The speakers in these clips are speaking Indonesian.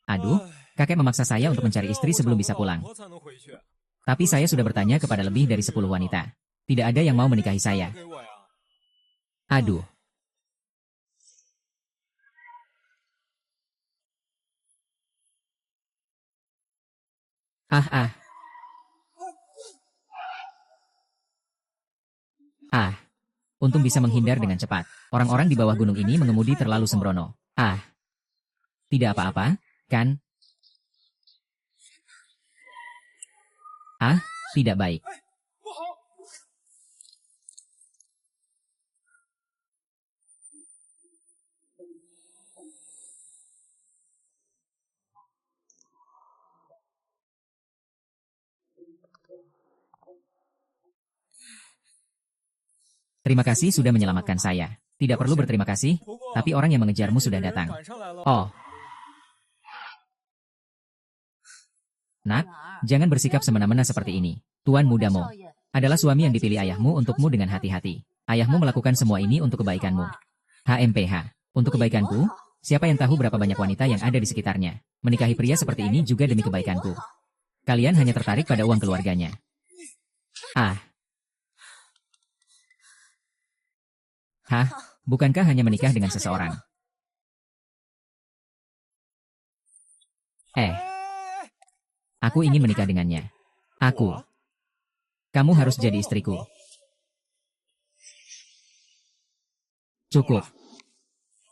Aduh, kakek memaksa saya untuk mencari istri sebelum bisa pulang. Tapi saya sudah bertanya kepada lebih dari 10 wanita. Tidak ada yang mau menikahi saya. Aduh. Ah ah. Ah. Untung bisa menghindar dengan cepat. Orang-orang di bawah gunung ini mengemudi terlalu sembrono. Ah. Tidak apa-apa, kan? Ah, tidak baik. Terima kasih sudah menyelamatkan saya. Tidak perlu berterima kasih, tapi orang yang mengejarmu sudah datang. Oh. Nak, jangan bersikap semena-mena seperti ini. Tuan Muda Mo adalah suami yang dipilih ayahmu untukmu dengan hati-hati. Ayahmu melakukan semua ini untuk kebaikanmu. HMPH. Untuk kebaikanku, siapa yang tahu berapa banyak wanita yang ada di sekitarnya. Menikahi pria seperti ini juga demi kebaikanku. Kalian hanya tertarik pada uang keluarganya. Ah. Hah? Bukankah hanya menikah dengan seseorang? Aku ingin menikah dengannya. Aku. Kamu harus jadi istriku. Cukup.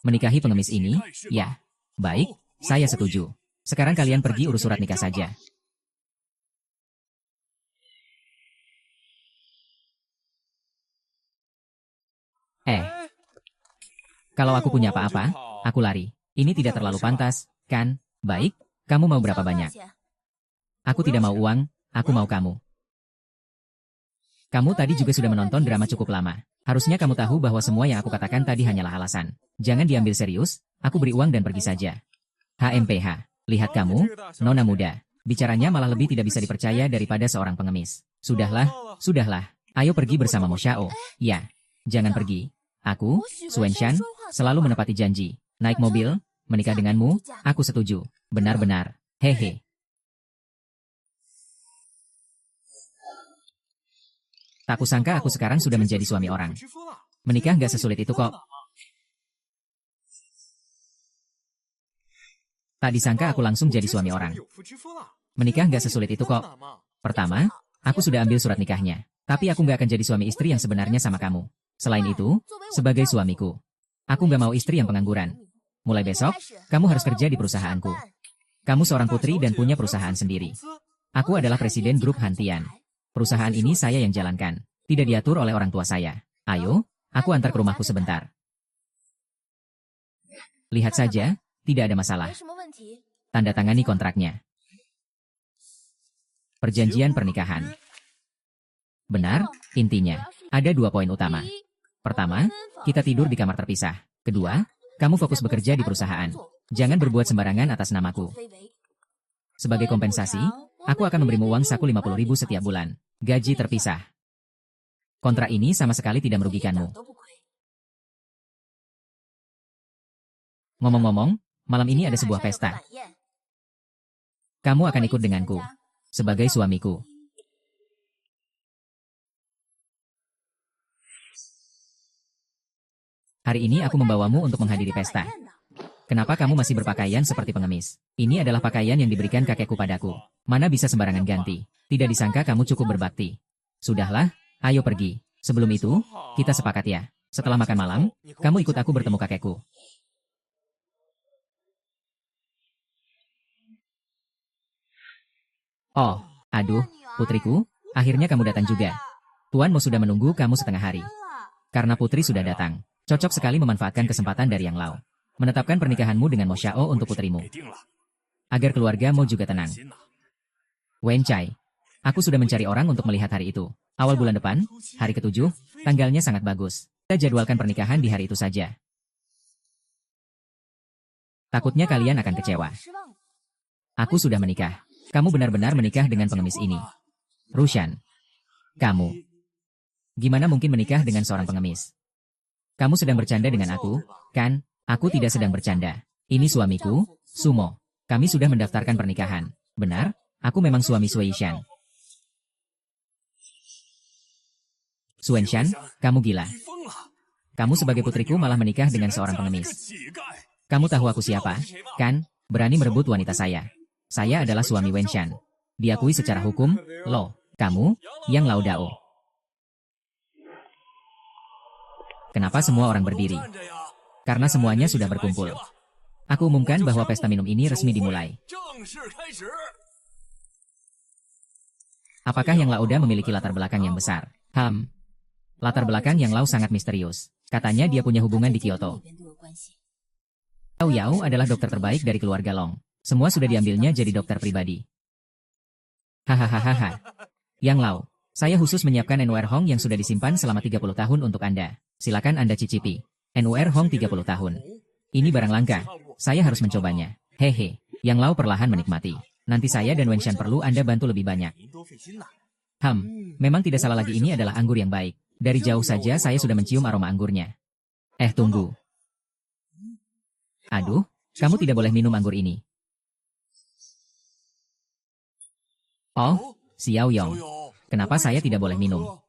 Menikahi pengemis ini? Ya. Baik, saya setuju. Sekarang kalian pergi urus surat nikah saja. Kalau aku punya apa-apa, aku lari. Ini tidak terlalu pantas, kan? Baik, kamu mau berapa banyak? Aku tidak mau uang, aku mau kamu. Kamu tadi juga sudah menonton drama cukup lama. Harusnya kamu tahu bahwa semua yang aku katakan tadi hanyalah alasan. Jangan diambil serius, aku beri uang dan pergi saja. HMPH, lihat kamu, nona muda. Bicaranya malah lebih tidak bisa dipercaya daripada seorang pengemis. Sudahlah, sudahlah. Ayo pergi bersama Mo Xiao. Ya, jangan pergi. Aku, Suen Shan, selalu menepati janji. Naik mobil, menikah denganmu, aku setuju. Benar-benar. Hehe. Tak kusangka aku sekarang sudah menjadi suami orang. Menikah gak sesulit itu kok. Tak disangka aku langsung jadi suami orang. Menikah gak sesulit itu kok. Pertama, aku sudah ambil surat nikahnya. Tapi aku gak akan jadi suami istri yang sebenarnya sama kamu. Selain itu, sebagai suamiku, aku gak mau istri yang pengangguran. Mulai besok, kamu harus kerja di perusahaanku. Kamu seorang putri dan punya perusahaan sendiri. Aku adalah presiden grup Hantian. Perusahaan ini saya yang jalankan. Tidak diatur oleh orang tua saya. Ayo, aku antar ke rumahku sebentar. Lihat saja, tidak ada masalah. Tanda tangani kontraknya. Perjanjian pernikahan. Benar, intinya, ada 2 poin utama. Pertama, kita tidur di kamar terpisah. Kedua, kamu fokus bekerja di perusahaan. Jangan berbuat sembarangan atas namaku. Sebagai kompensasi, aku akan memberimu uang saku 50.000 setiap bulan. Gaji terpisah. Kontrak ini sama sekali tidak merugikanmu. Ngomong-ngomong, malam ini ada sebuah pesta. Kamu akan ikut denganku. Sebagai suamiku. Hari ini aku membawamu untuk menghadiri pesta. Kenapa kamu masih berpakaian seperti pengemis? Ini adalah pakaian yang diberikan kakekku padaku. Mana bisa sembarangan ganti. Tidak disangka kamu cukup berbakti. Sudahlah, ayo pergi. Sebelum itu, kita sepakat ya. Setelah makan malam, kamu ikut aku bertemu kakekku. Oh, aduh, putriku, akhirnya kamu datang juga. Tuan Mo sudah menunggu kamu setengah hari. Karena putri sudah datang. Cocok sekali memanfaatkan kesempatan dari Yang Lao. Menetapkan pernikahanmu dengan Mo Xiao untuk putrimu. Agar keluarga Mo juga tenang. Wen Chai, aku sudah mencari orang untuk melihat hari itu. Awal bulan depan, hari ke-7, tanggalnya sangat bagus. Kita jadwalkan pernikahan di hari itu saja. Takutnya kalian akan kecewa. Aku sudah menikah. Kamu benar-benar menikah dengan pengemis ini. Rushan, kamu. Gimana mungkin menikah dengan seorang pengemis? Kamu sedang bercanda dengan aku, kan? Aku tidak sedang bercanda. Ini suamiku, Sumo. Kami sudah mendaftarkan pernikahan. Benar, aku memang suami Sui Shan. Suen Shan, kamu gila. Kamu sebagai putriku malah menikah dengan seorang pengemis. Kamu tahu aku siapa, kan? Berani merebut wanita saya. Saya adalah suami Wen Shan. Diakui secara hukum, loh, kamu, Yang Lao Dao. Kenapa semua orang berdiri? Karena semuanya sudah berkumpul. Aku umumkan bahwa pesta minum ini resmi dimulai. Apakah Yang Lao Da memiliki latar belakang yang besar? Latar belakang Yang Lao sangat misterius. Katanya dia punya hubungan di Kyoto. Yao Yao adalah dokter terbaik dari keluarga Long. Semua sudah diambilnya jadi dokter pribadi. Hahaha. Yang Lao, saya khusus menyiapkan NUR Hong yang sudah disimpan selama 30 tahun untuk Anda. Silakan Anda cicipi. NUR Hong 30 tahun. Ini barang langka. Saya harus mencobanya. Hehe. Yang Lao perlahan menikmati. Nanti saya dan Wen Shan perlu Anda bantu lebih banyak. Memang tidak salah lagi, ini adalah anggur yang baik. Dari jauh saja saya sudah mencium aroma anggurnya. Tunggu. Aduh, kamu tidak boleh minum anggur ini. Oh, Xiao Yong. Kenapa saya tidak boleh minum?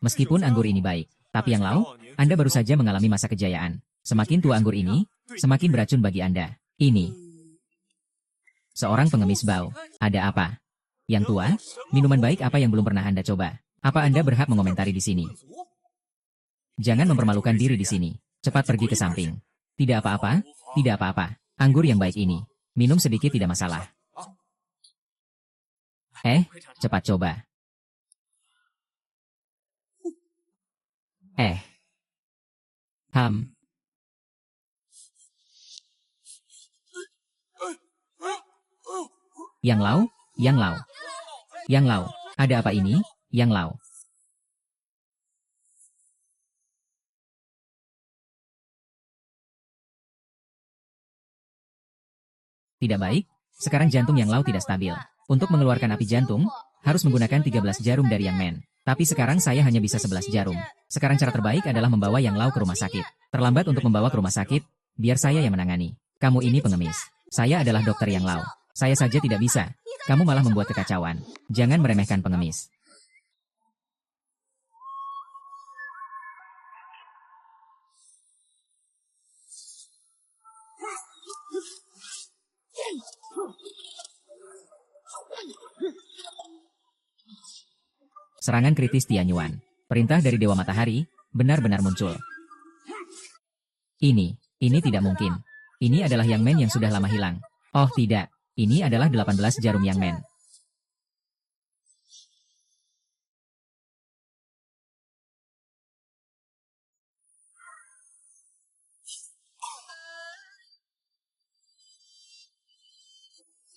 Meskipun anggur ini baik, tapi Yang Lao, Anda baru saja mengalami masa kejayaan. Semakin tua anggur ini, semakin beracun bagi Anda. Ini. Seorang pengemis bau. Ada apa? Yang tua, minuman baik apa yang belum pernah Anda coba? Apa Anda berhak mengomentari di sini? Jangan mempermalukan diri di sini. Cepat pergi ke samping. Tidak apa-apa, tidak apa-apa. Anggur yang baik ini. Minum sedikit tidak masalah. Cepat coba. Yang Lao, Yang Lao. Yang Lao, ada apa ini, Yang Lao? Tidak baik, sekarang jantung Yang Lao tidak stabil. Untuk mengeluarkan api jantung, harus menggunakan 13 jarum dari Yang Men. Tapi sekarang saya hanya bisa 11 jarum. Sekarang cara terbaik adalah membawa Yang Lao ke rumah sakit. Terlambat untuk membawa ke rumah sakit, biar saya yang menangani. Kamu ini pengemis. Saya adalah dokter Yang Lao. Saya saja tidak bisa. Kamu malah membuat kekacauan. Jangan meremehkan pengemis. Serangan kritis Tianyuan. Perintah dari Dewa Matahari, benar-benar muncul. Ini tidak mungkin. Ini adalah Yang Men yang sudah lama hilang. Oh tidak, ini adalah 18 jarum Yang Men.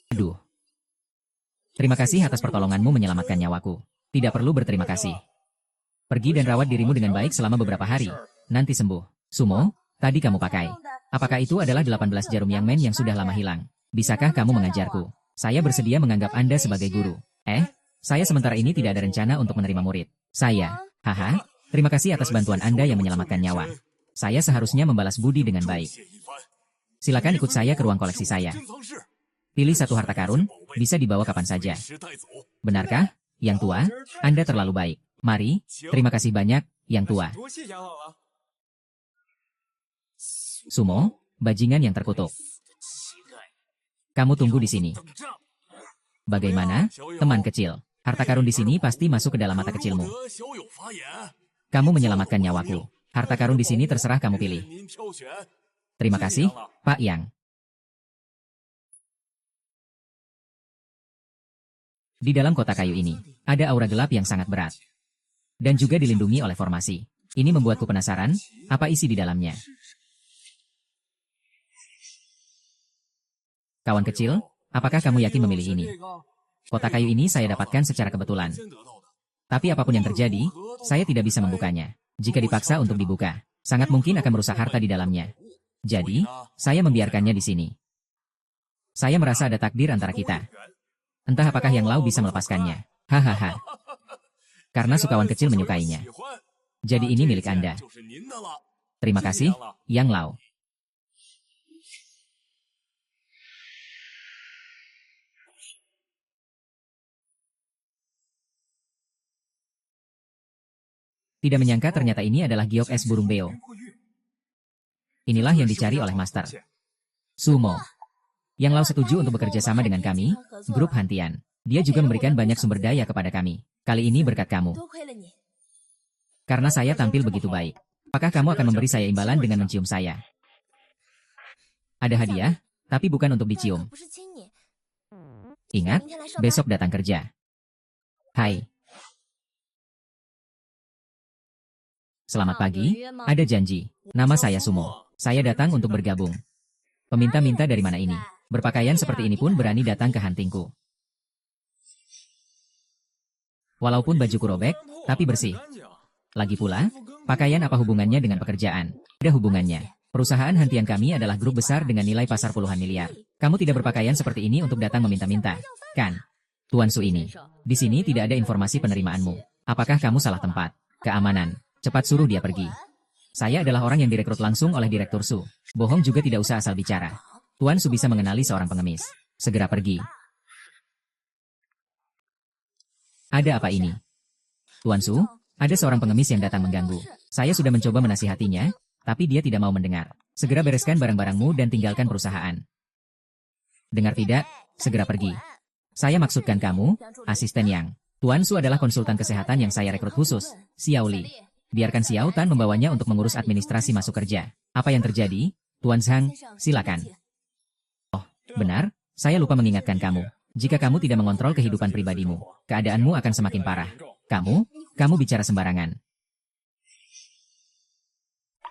Aduh. Terima kasih atas pertolonganmu menyelamatkan nyawaku. Tidak perlu berterima kasih. Pergi dan rawat dirimu dengan baik selama beberapa hari. Nanti sembuh. Sumo, tadi kamu pakai. Apakah itu adalah 18 jarum Yang Men yang sudah lama hilang? Bisakah kamu mengajarku? Saya bersedia menganggap Anda sebagai guru. Saya sementara ini tidak ada rencana untuk menerima murid. Terima kasih atas bantuan Anda yang menyelamatkan nyawa. Saya seharusnya membalas budi dengan baik. Silakan ikut saya ke ruang koleksi saya. Pilih satu harta karun, bisa dibawa kapan saja. Benarkah? Yang tua, Anda terlalu baik. Mari, terima kasih banyak, Yang tua. Sumo, bajingan yang terkutuk. Kamu tunggu di sini. Bagaimana, teman kecil? Harta karun di sini pasti masuk ke dalam mata kecilmu. Kamu menyelamatkan nyawaku. Harta karun di sini terserah kamu pilih. Terima kasih, Pak Yang. Di dalam kotak kayu ini, ada aura gelap yang sangat berat. Dan juga dilindungi oleh formasi. Ini membuatku penasaran, apa isi di dalamnya. Kawan kecil, apakah kamu yakin memilih ini? Kotak kayu ini saya dapatkan secara kebetulan. Tapi apapun yang terjadi, saya tidak bisa membukanya. Jika dipaksa untuk dibuka, sangat mungkin akan merusak harta di dalamnya. Jadi, saya membiarkannya di sini. Saya merasa ada takdir antara kita. Entah apakah Yang Lao bisa melepaskannya. Hahaha. Karena sukawan kecil menyukainya. Jadi ini milik Anda. Terima kasih, Yang Lao. Tidak menyangka ternyata ini adalah giok es burung beo. Inilah yang dicari oleh Master. Sumo. Yang Lau setuju untuk bekerja sama dengan kami, grup Hantian. Dia juga memberikan banyak sumber daya kepada kami. Kali ini berkat kamu. Karena saya tampil begitu baik. Apakah kamu akan memberi saya imbalan dengan mencium saya? Ada hadiah, tapi bukan untuk dicium. Ingat, besok datang kerja. Hai. Selamat pagi, ada janji. Nama saya Sumo. Saya datang untuk bergabung. Peminta-minta dari mana ini? Berpakaian seperti ini pun berani datang ke huntingku. Walaupun bajuku robek, tapi bersih. Lagi pula, pakaian apa hubungannya dengan pekerjaan? Ada hubungannya. Perusahaan Hantian kami adalah grup besar dengan nilai pasar puluhan miliar. Kamu tidak berpakaian seperti ini untuk datang meminta-minta, kan? Tuan Su ini. Di sini tidak ada informasi penerimaanmu. Apakah kamu salah tempat? Keamanan. Cepat suruh dia pergi. Saya adalah orang yang direkrut langsung oleh Direktur Su. Bohong juga tidak usah asal bicara. Tuan Su bisa mengenali seorang pengemis. Segera pergi. Ada apa ini? Tuan Su, ada seorang pengemis yang datang mengganggu. Saya sudah mencoba menasihatinya, tapi dia tidak mau mendengar. Segera bereskan barang-barangmu dan tinggalkan perusahaan. Dengar tidak? Segera pergi. Saya maksudkan kamu, asisten Yang. Tuan Su adalah konsultan kesehatan yang saya rekrut khusus, Xiao Li. Biarkan Xiao Tan membawanya untuk mengurus administrasi masuk kerja. Apa yang terjadi? Tuan Zhang, silakan. Oh, benar, saya lupa mengingatkan kamu. Jika kamu tidak mengontrol kehidupan pribadimu, keadaanmu akan semakin parah. Kamu bicara sembarangan.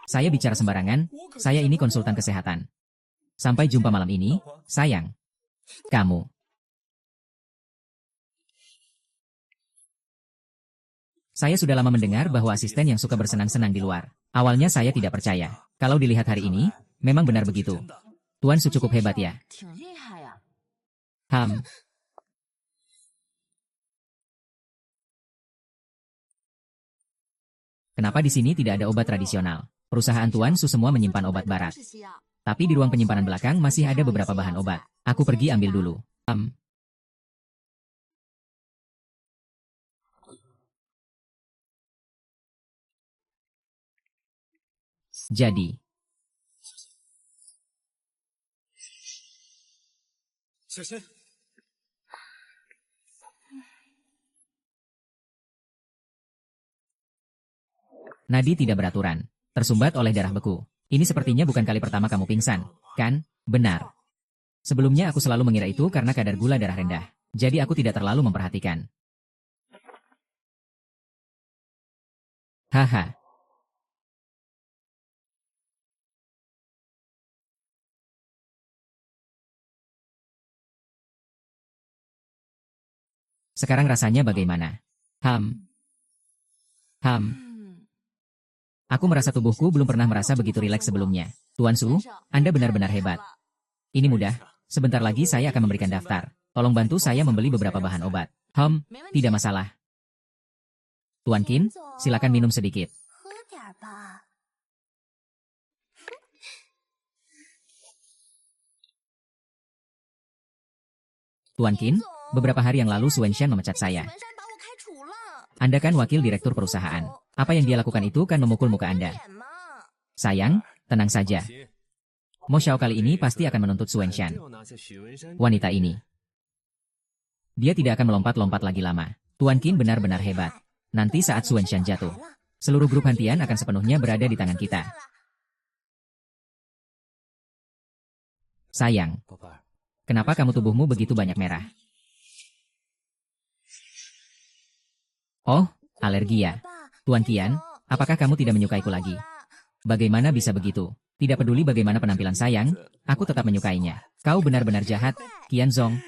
Saya bicara sembarangan, saya ini konsultan kesehatan. Sampai jumpa malam ini, sayang. Kamu. Saya sudah lama mendengar bahwa asisten yang suka bersenang-senang di luar. Awalnya saya tidak percaya. Kalau dilihat hari ini, memang benar begitu. Tuan Su cukup hebat ya. Kenapa di sini tidak ada obat tradisional? Perusahaan Tuan Su semua menyimpan obat barat. Tapi di ruang penyimpanan belakang masih ada beberapa bahan obat. Aku pergi ambil dulu. Jadi. Nadi tidak beraturan. Tersumbat oleh darah beku. Ini sepertinya bukan kali pertama kamu pingsan, kan? Benar. Sebelumnya aku selalu mengira itu karena kadar gula darah rendah. Jadi aku tidak terlalu memperhatikan. Haha. Sekarang rasanya bagaimana? Aku merasa tubuhku belum pernah merasa begitu rileks sebelumnya. Tuan Su, Anda benar-benar hebat. Ini mudah. Sebentar lagi saya akan memberikan daftar. Tolong bantu saya membeli beberapa bahan obat. Tidak masalah. Tuan Qin, silakan minum sedikit. Tuan Qin, beberapa hari yang lalu Suen Shan memecat saya. Anda kan wakil direktur perusahaan. Apa yang dia lakukan itu kan memukul muka Anda. Sayang, tenang saja. Mo Xiao kali ini pasti akan menuntut Suen Shan. Wanita ini. Dia tidak akan melompat-lompat lagi lama. Tuan Qin benar-benar hebat. Nanti saat Suen Shan jatuh, seluruh grup Hantian akan sepenuhnya berada di tangan kita. Sayang. Kenapa kamu tubuhmu begitu banyak merah? Oh, alergi ya. Tuan Qian, apakah kamu tidak menyukaiku lagi? Bagaimana bisa begitu? Tidak peduli bagaimana penampilan sayang, aku tetap menyukainya. Kau benar-benar jahat, Qian Zong.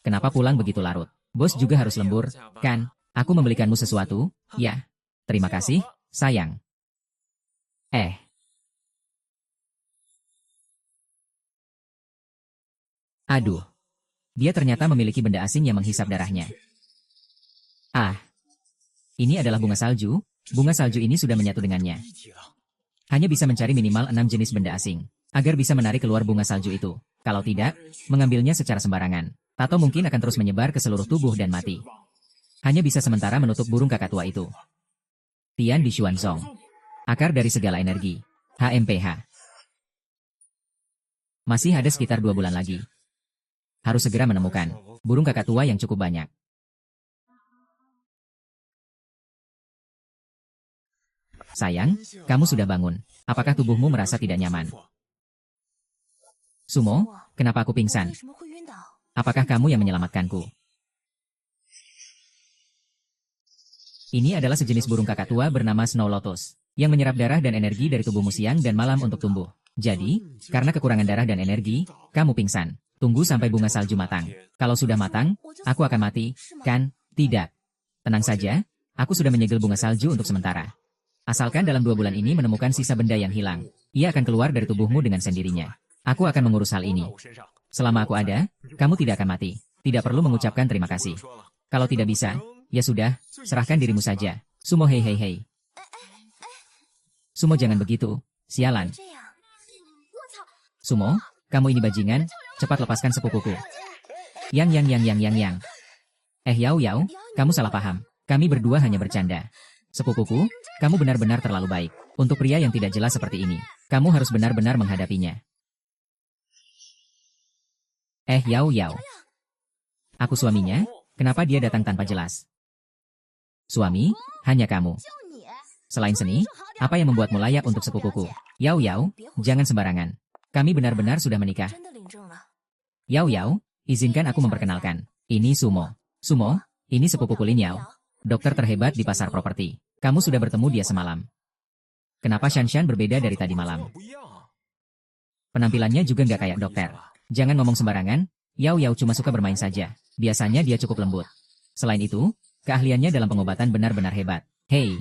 Kenapa pulang begitu larut? Bos juga harus lembur, kan? Aku membelikanmu sesuatu, ya. Terima kasih, sayang. Aduh. Dia ternyata memiliki benda asing yang menghisap darahnya. Ini adalah bunga salju. Bunga salju ini sudah menyatu dengannya. Hanya bisa mencari minimal 6 jenis benda asing, agar bisa menarik keluar bunga salju itu. Kalau tidak, mengambilnya secara sembarangan. Tato mungkin akan terus menyebar ke seluruh tubuh dan mati. Hanya bisa sementara menutup burung kakak tua itu. Tian di Xuanzong. Akar dari segala energi. HMPH. Masih ada sekitar 2 bulan lagi. Harus segera menemukan burung kakak tua yang cukup banyak. Sayang, kamu sudah bangun. Apakah tubuhmu merasa tidak nyaman? Sumo, kenapa aku pingsan? Apakah kamu yang menyelamatkanku? Ini adalah sejenis burung kakak tua bernama Snow Lotus, yang menyerap darah dan energi dari tubuhmu siang dan malam untuk tumbuh. Jadi, karena kekurangan darah dan energi, kamu pingsan. Tunggu sampai bunga salju matang. Kalau sudah matang, aku akan mati, kan? Tidak. Tenang saja, aku sudah menyegel bunga salju untuk sementara. Asalkan dalam 2 bulan ini menemukan sisa benda yang hilang, ia akan keluar dari tubuhmu dengan sendirinya. Aku akan mengurus hal ini. Selama aku ada, kamu tidak akan mati. Tidak perlu mengucapkan terima kasih. Kalau tidak bisa, ya sudah, serahkan dirimu saja. Sumo hei hei hei. Sumo jangan begitu, sialan. Sumo, kamu ini bajingan, cepat lepaskan sepupuku. Yang. Yao Yao, kamu salah paham. Kami berdua hanya bercanda. Sepupuku, kamu benar-benar terlalu baik. Untuk pria yang tidak jelas seperti ini, kamu harus benar-benar menghadapinya. Yao Yao. Aku suaminya, kenapa dia datang tanpa jelas? Suami, hanya kamu. Selain seni, apa yang membuatmu layak untuk sepupuku? Yao Yao, jangan sembarangan. Kami benar-benar sudah menikah. Yao Yao, izinkan aku memperkenalkan. Ini Sumo. Sumo, ini sepupuku Lin Yao, dokter terhebat di pasar properti. Kamu sudah bertemu dia semalam. Kenapa Shanshan berbeda dari tadi malam? Penampilannya juga nggak kayak dokter. Jangan ngomong sembarangan, Yao Yao cuma suka bermain saja. Biasanya dia cukup lembut. Selain itu, keahliannya dalam pengobatan benar-benar hebat. Hei,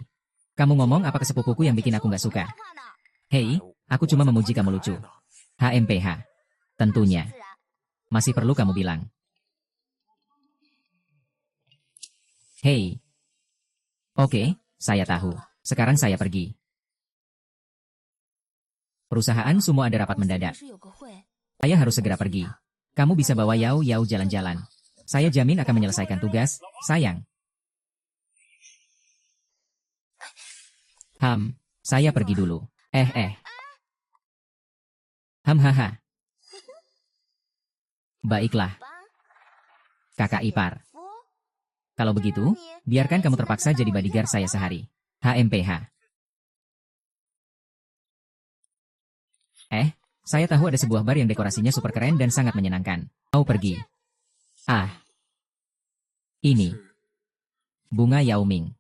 kamu ngomong apa ke sepupuku yang bikin aku nggak suka? Hei, aku cuma memuji kamu lucu. HMPH. Tentunya. Masih perlu kamu bilang. Hei. Oke, saya tahu. Sekarang saya pergi. Perusahaan Sumo ada rapat mendadak. Saya harus segera pergi. Kamu bisa bawa Yao Yao jalan-jalan. Saya jamin akan menyelesaikan tugas, sayang. Saya pergi dulu. Haha. Baiklah. Kakak ipar. Kalau begitu, biarkan kamu terpaksa jadi bodyguard saya sehari. HMPH. Saya tahu ada sebuah bar yang dekorasinya super keren dan sangat menyenangkan. Mau pergi? Ini. Bunga Yao Ming.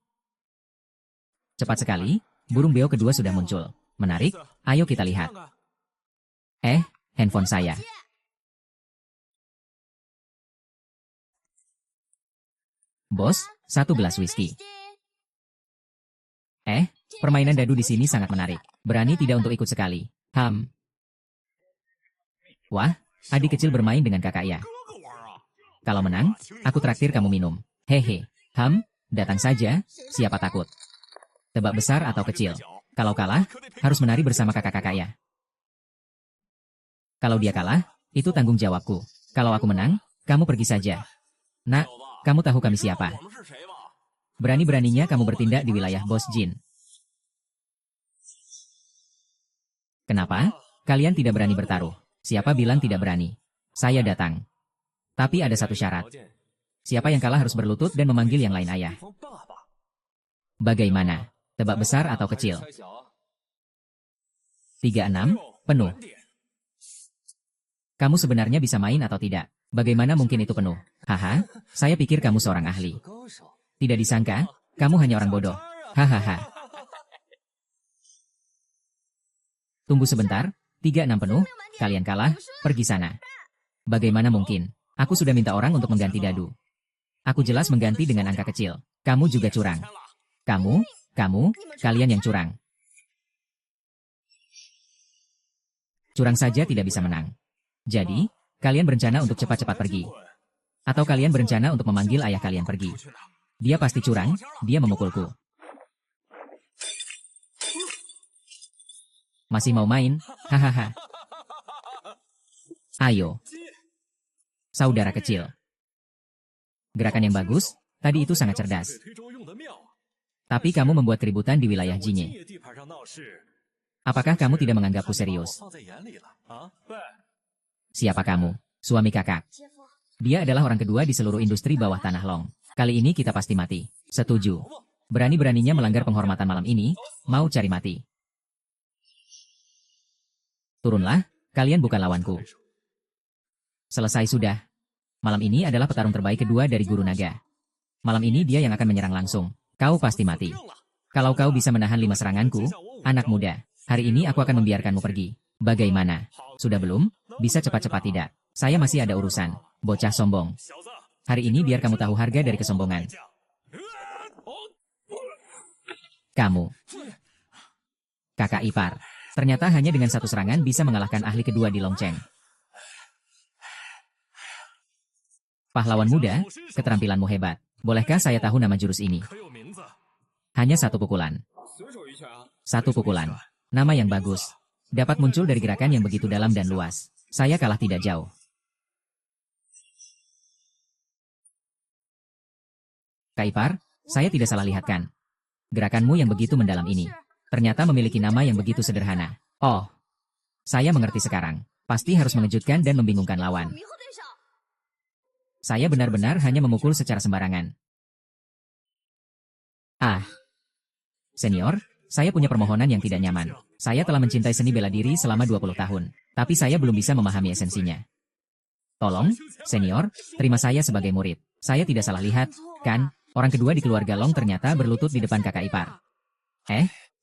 Cepat sekali, burung beo kedua sudah muncul. Menarik, ayo kita lihat. Handphone saya. Bos, 1 gelas whisky. Permainan dadu di sini sangat menarik. Berani tidak untuk ikut sekali? Wah, adik kecil bermain dengan kakak ya. Kalau menang, aku traktir kamu minum. Hehe. Datang saja, siapa takut? Tebak besar atau kecil. Kalau kalah, harus menari bersama kakak-kakak ya. Kalau dia kalah, itu tanggung jawabku. Kalau aku menang, kamu pergi saja. Nak, kamu tahu kami siapa? Berani-beraninya kamu bertindak di wilayah Bos Jin. Kenapa? Kalian tidak berani bertaruh. Siapa bilang tidak berani? Saya datang. Tapi ada satu syarat. Siapa yang kalah harus berlutut dan memanggil yang lain ayah. Bagaimana? Tebak besar atau kecil? 36, penuh. Kamu sebenarnya bisa main atau tidak? Bagaimana mungkin itu penuh? Haha, saya pikir kamu seorang ahli. Tidak disangka, kamu hanya orang bodoh. Hahaha. Tunggu sebentar, 36 penuh, kalian kalah, pergi sana. Bagaimana mungkin? Aku sudah minta orang untuk mengganti dadu. Aku jelas mengganti dengan angka kecil. Kamu juga curang. Kalian yang curang. Curang saja tidak bisa menang. Jadi, kalian berencana untuk cepat-cepat pergi. Atau kalian berencana untuk memanggil ayah kalian pergi. Dia pasti curang, dia memukulku. Masih mau main? Hahaha. Ayo. Saudara kecil. Gerakan yang bagus, tadi itu sangat cerdas. Tapi kamu membuat keributan di wilayah Jinye. Apakah kamu tidak menganggapku serius? Siapa kamu? Suami kakak. Dia adalah orang kedua di seluruh industri bawah tanah Long. Kali ini kita pasti mati. Setuju. Berani-beraninya melanggar penghormatan malam ini, mau cari mati. Turunlah, kalian bukan lawanku. Selesai sudah. Malam ini adalah petarung terbaik kedua dari Guru Naga. Malam ini dia yang akan menyerang langsung. Kau pasti mati. Kalau kau bisa menahan 5 seranganku, anak muda, hari ini aku akan membiarkanmu pergi. Bagaimana? Sudah belum? Bisa cepat-cepat tidak? Saya masih ada urusan. Bocah sombong. Hari ini biar kamu tahu harga dari kesombongan. Kamu. Kakak ipar. Ternyata hanya dengan 1 serangan bisa mengalahkan ahli kedua di Longcheng. Pahlawan muda, keterampilanmu hebat. Bolehkah saya tahu nama jurus ini? Hanya 1 pukulan. 1 pukulan. Nama yang bagus. Dapat muncul dari gerakan yang begitu dalam dan luas. Saya kalah tidak jauh. Kak Ipar, saya tidak salah lihat kan? Gerakanmu yang begitu mendalam ini ternyata memiliki nama yang begitu sederhana. Oh, saya mengerti sekarang. Pasti harus mengejutkan dan membingungkan lawan. Saya benar-benar hanya memukul secara sembarangan. Senior, saya punya permohonan yang tidak nyaman. Saya telah mencintai seni bela diri selama 20 tahun, tapi saya belum bisa memahami esensinya. Tolong, senior, terima saya sebagai murid. Saya tidak salah lihat, kan? Orang kedua di keluarga Long ternyata berlutut di depan kakak ipar.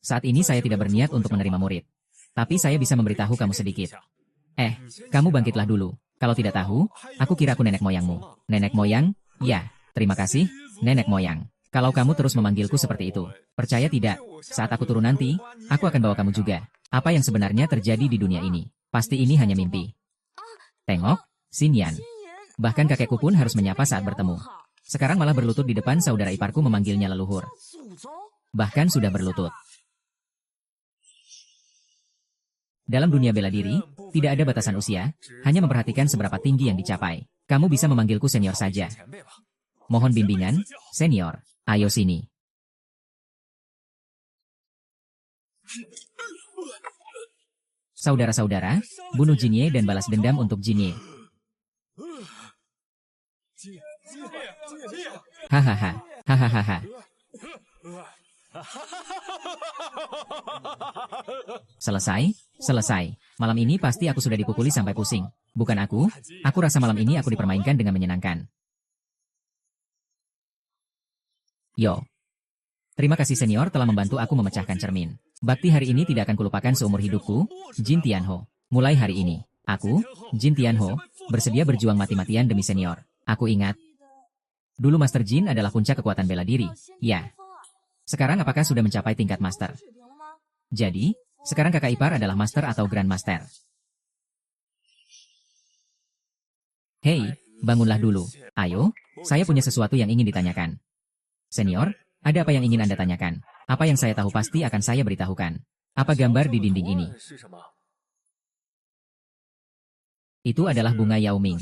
Saat ini saya tidak berniat untuk menerima murid. Tapi saya bisa memberitahu kamu sedikit. Kamu bangkitlah dulu. Kalau tidak tahu, aku kira aku nenek moyangmu. Nenek moyang? Ya, terima kasih, nenek moyang. Kalau kamu terus memanggilku seperti itu, percaya tidak, saat aku turun nanti, aku akan bawa kamu juga. Apa yang sebenarnya terjadi di dunia ini? Pasti ini hanya mimpi. Tengok, Xin Yan. Bahkan kakekku pun harus menyapa saat bertemu. Sekarang malah berlutut di depan saudara iparku memanggilnya leluhur. Bahkan sudah berlutut. Dalam dunia bela diri, tidak ada batasan usia, hanya memperhatikan seberapa tinggi yang dicapai. Kamu bisa memanggilku senior saja. Mohon bimbingan, senior. Ayo sini. Saudara-saudara, bunuh Jinye dan balas dendam untuk Jinye. Hahaha, hahaha. Selesai. Malam ini pasti aku sudah dipukuli sampai pusing. Bukan aku rasa malam ini aku dipermainkan dengan menyenangkan. Yo. Terima kasih senior telah membantu aku memecahkan cermin. Bakti hari ini tidak akan kulupakan seumur hidupku, Jin Tianho. Mulai hari ini, aku, Jin Tianho, bersedia berjuang mati-matian demi senior. Aku ingat. Dulu Master Jin adalah puncak kekuatan bela diri. Ya. Sekarang apakah sudah mencapai tingkat master? Jadi, sekarang kakak ipar adalah master atau grand master. Hei, bangunlah dulu. Ayo, saya punya sesuatu yang ingin ditanyakan. Senior, ada apa yang ingin Anda tanyakan? Apa yang saya tahu pasti akan saya beritahukan. Apa gambar di dinding ini? Itu adalah bunga Yao Ming.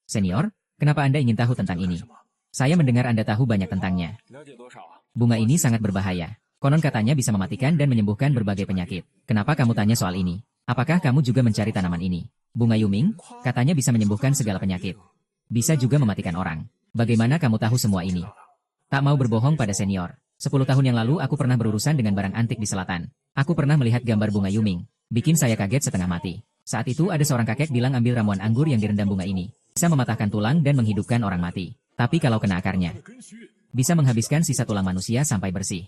Senior, kenapa Anda ingin tahu tentang ini? Saya mendengar Anda tahu banyak tentangnya. Bunga ini sangat berbahaya. Konon katanya bisa mematikan dan menyembuhkan berbagai penyakit. Kenapa kamu tanya soal ini? Apakah kamu juga mencari tanaman ini? Bunga Yuming, katanya bisa menyembuhkan segala penyakit. Bisa juga mematikan orang. Bagaimana kamu tahu semua ini? Tak mau berbohong pada senior. 10 tahun yang lalu aku pernah berurusan dengan barang antik di selatan. Aku pernah melihat gambar bunga Yuming. Bikin saya kaget setengah mati. Saat itu ada seorang kakek bilang ambil ramuan anggur yang direndam bunga ini. Bisa mematahkan tulang dan menghidupkan orang mati. Tapi kalau kena akarnya, bisa menghabiskan sisa tulang manusia sampai bersih.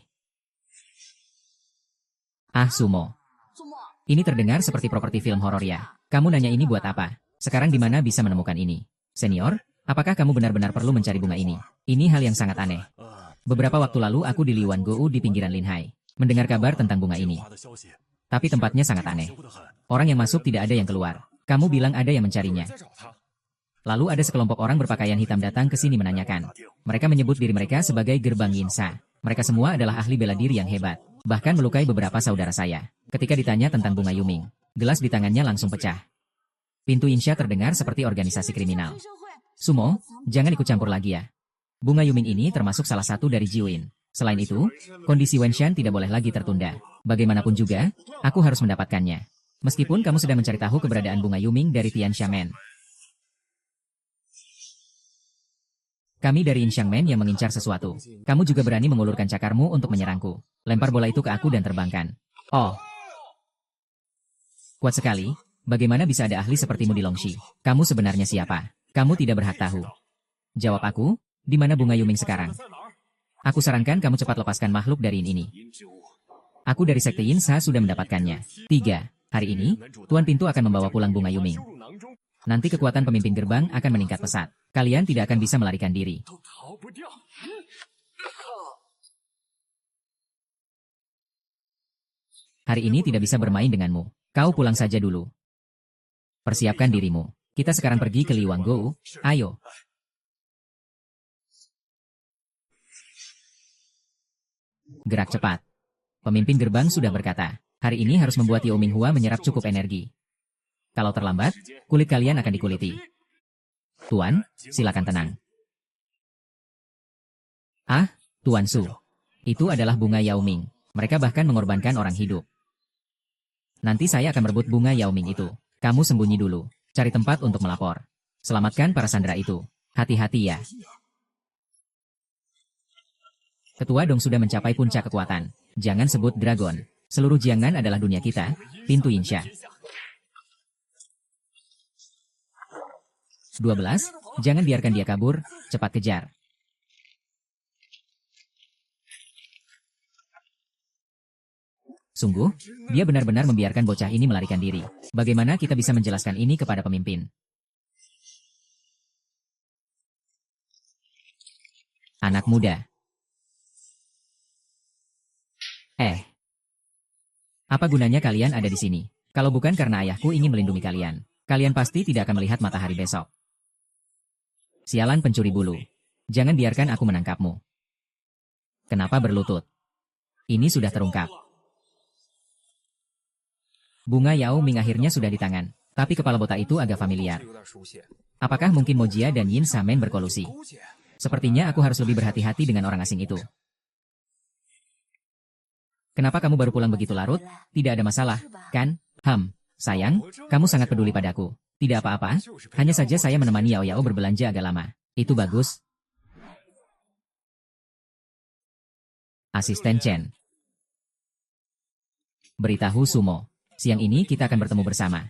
Sumo. Ini terdengar seperti properti film horor ya. Kamu nanya ini buat apa? Sekarang di mana bisa menemukan ini? Senior, apakah kamu benar-benar perlu mencari bunga ini? Ini hal yang sangat aneh. Beberapa waktu lalu aku di Liwan Gou di pinggiran Linhai, mendengar kabar tentang bunga ini. Tapi tempatnya sangat aneh. Orang yang masuk tidak ada yang keluar. Kamu bilang ada yang mencarinya. Lalu ada sekelompok orang berpakaian hitam datang ke sini menanyakan. Mereka menyebut diri mereka sebagai gerbang Yinsa. Mereka semua adalah ahli bela diri yang hebat. Bahkan melukai beberapa saudara saya. Ketika ditanya tentang bunga Yuming, gelas di tangannya langsung pecah. Pintu Yinsha terdengar seperti organisasi kriminal. Sumo, jangan ikut campur lagi ya. Bunga Yuming ini termasuk salah satu dari Jiuin. Selain itu, kondisi Wenshan tidak boleh lagi tertunda. Bagaimanapun juga, aku harus mendapatkannya. Meskipun kamu sedang mencari tahu keberadaan bunga Yuming dari Tian Xiamen. Kami dari Inxiangmen yang mengincar sesuatu. Kamu juga berani mengulurkan cakarmu untuk menyerangku. Lempar bola itu ke aku dan terbangkan. Oh. Kuat sekali. Bagaimana bisa ada ahli sepertimu di Longxi? Kamu sebenarnya siapa? Kamu tidak berhak tahu. Jawab aku, di mana bunga Yuming sekarang? Aku sarankan kamu cepat lepaskan makhluk dari ini. Aku dari Sekte Yinsa sudah mendapatkannya. 3. Hari ini, Tuan Pintu akan membawa pulang bunga Yuming. Nanti kekuatan pemimpin gerbang akan meningkat pesat. Kalian tidak akan bisa melarikan diri. Hari ini tidak bisa bermain denganmu. Kau pulang saja dulu. Persiapkan dirimu. Kita sekarang pergi ke Liwanggou. Ayo. Gerak cepat. Pemimpin gerbang sudah berkata, hari ini harus membuat Yao Minghua menyerap cukup energi. Kalau terlambat, kulit kalian akan dikuliti. Tuan, silakan tenang. Ah, Tuan Su. Itu adalah bunga Yao Ming. Mereka bahkan mengorbankan orang hidup. Nanti saya akan merebut bunga Yao Ming itu. Kamu sembunyi dulu. Cari tempat untuk melapor. Selamatkan para sandera itu. Hati-hati ya. Ketua Dong sudah mencapai puncak kekuatan. Jangan sebut dragon. Seluruh Jiangnan adalah dunia kita. Pintu Yinsha. 12. Jangan biarkan dia kabur, cepat kejar. Sungguh, dia benar-benar membiarkan bocah ini melarikan diri. Bagaimana kita bisa menjelaskan ini kepada pemimpin? Anak muda. Apa gunanya kalian ada di sini? Kalau bukan karena ayahku ingin melindungi kalian, kalian pasti tidak akan melihat matahari besok. Sialan pencuri bulu. Jangan biarkan aku menangkapmu. Kenapa berlutut? Ini sudah terungkap. Bunga Yao Ming akhirnya sudah di tangan, tapi kepala botak itu agak familiar. Apakah mungkin Mojia dan Yin Samen berkolusi? Sepertinya aku harus lebih berhati-hati dengan orang asing itu. Kenapa kamu baru pulang begitu larut? Tidak ada masalah, kan? Sayang, kamu sangat peduli padaku. Tidak apa-apa, hanya saja saya menemani Yao Yao berbelanja agak lama. Itu bagus. Asisten Chen. Beritahu Sumo. Siang ini kita akan bertemu bersama.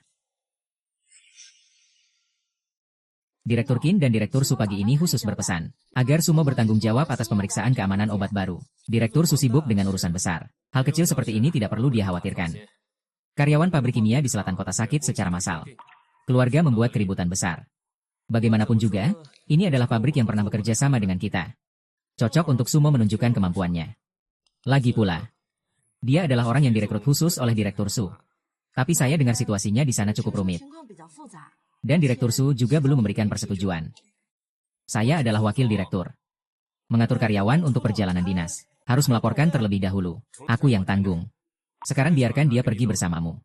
Direktur Qin dan Direktur Su pagi ini khusus berpesan, agar Sumo bertanggung jawab atas pemeriksaan keamanan obat baru. Direktur Su sibuk dengan urusan besar. Hal kecil seperti ini tidak perlu dia khawatirkan. Karyawan pabrik kimia di selatan kota sakit secara massal. Keluarga membuat keributan besar. Bagaimanapun juga, ini adalah pabrik yang pernah bekerja sama dengan kita. Cocok untuk Sumo menunjukkan kemampuannya. Lagi pula, dia adalah orang yang direkrut khusus oleh Direktur Su. Tapi saya dengar situasinya di sana cukup rumit. Dan Direktur Su juga belum memberikan persetujuan. Saya adalah wakil direktur. Mengatur karyawan untuk perjalanan dinas. Harus melaporkan terlebih dahulu. Aku yang tanggung. Sekarang biarkan dia pergi bersamamu.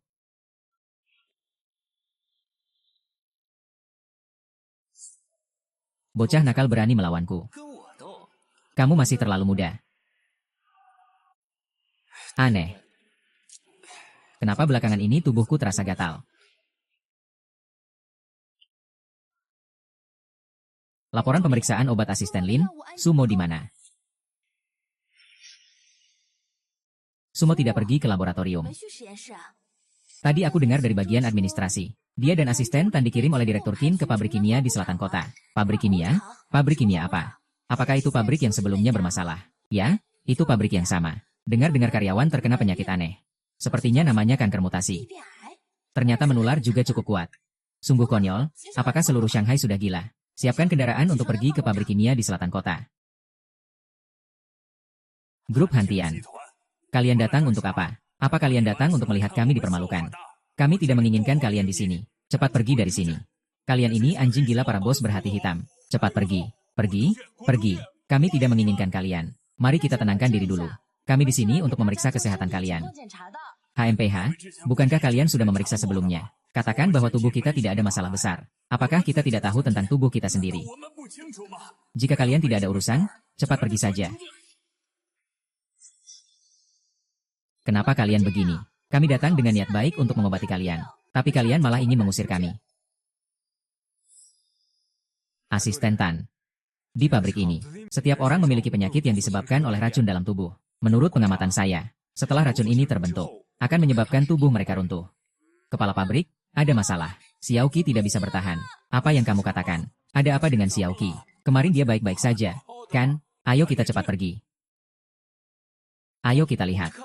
Bocah nakal berani melawanku. Kamu masih terlalu muda. Aneh. Kenapa belakangan ini tubuhku terasa gatal? Laporan pemeriksaan obat asisten Lin, Sumo di mana? Sumo tidak pergi ke laboratorium. Tadi aku dengar dari bagian administrasi. Dia dan asisten Tan dikirim oleh Direktur Qin ke pabrik kimia di selatan kota. Pabrik kimia? Pabrik kimia apa? Apakah itu pabrik yang sebelumnya bermasalah? Ya, itu pabrik yang sama. Dengar-dengar karyawan terkena penyakit aneh. Sepertinya namanya kanker mutasi. Ternyata menular juga cukup kuat. Sungguh konyol, apakah seluruh Shanghai sudah gila? Siapkan kendaraan untuk pergi ke pabrik kimia di selatan kota. Grup Hantian. Kalian datang untuk apa? Apa kalian datang untuk melihat kami dipermalukan? Kami tidak menginginkan kalian di sini. Cepat pergi dari sini. Kalian ini anjing gila para bos berhati hitam. Cepat pergi. Pergi, pergi. Kami tidak menginginkan kalian. Mari kita tenangkan diri dulu. Kami di sini untuk memeriksa kesehatan kalian. HMPH, bukankah kalian sudah memeriksa sebelumnya? Katakan bahwa tubuh kita tidak ada masalah besar. Apakah kita tidak tahu tentang tubuh kita sendiri? Jika kalian tidak ada urusan, cepat pergi saja. Kenapa kalian begini? Kami datang dengan niat baik untuk mengobati kalian. Tapi kalian malah ingin mengusir kami. Asisten Tan. Di pabrik ini, setiap orang memiliki penyakit yang disebabkan oleh racun dalam tubuh. Menurut pengamatan saya, setelah racun ini terbentuk, akan menyebabkan tubuh mereka runtuh. Kepala pabrik, ada masalah. Xiaoqi tidak bisa bertahan. Apa yang kamu katakan? Ada apa dengan Xiaoqi? Kemarin dia baik-baik saja, kan? Ayo kita cepat pergi. Ayo kita lihat.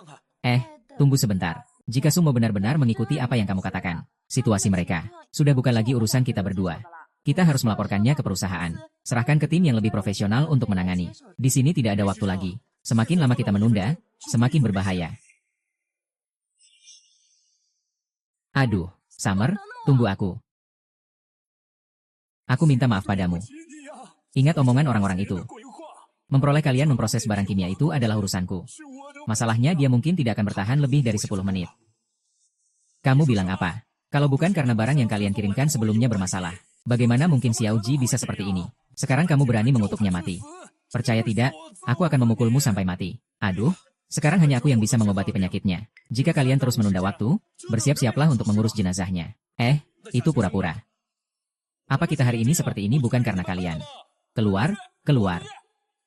Tunggu sebentar. Jika Sumo benar-benar mengikuti apa yang kamu katakan, situasi mereka sudah bukan lagi urusan kita berdua. Kita harus melaporkannya ke perusahaan. Serahkan ke tim yang lebih profesional untuk menangani. Di sini tidak ada waktu lagi. Semakin lama kita menunda, semakin berbahaya. Aduh, Summer, tunggu aku. Aku minta maaf padamu. Ingat omongan orang-orang itu. Memperoleh kalian memproses barang kimia itu adalah urusanku. Masalahnya dia mungkin tidak akan bertahan lebih dari 10 menit. Kamu bilang apa? Kalau bukan karena barang yang kalian kirimkan sebelumnya bermasalah, bagaimana mungkin Xiao Ji bisa seperti ini? Sekarang kamu berani mengutuknya mati. Percaya tidak, aku akan memukulmu sampai mati. Aduh, sekarang hanya aku yang bisa mengobati penyakitnya. Jika kalian terus menunda waktu, bersiap-siaplah untuk mengurus jenazahnya. Itu pura-pura. Apa kita hari ini seperti ini bukan karena kalian? Keluar, keluar.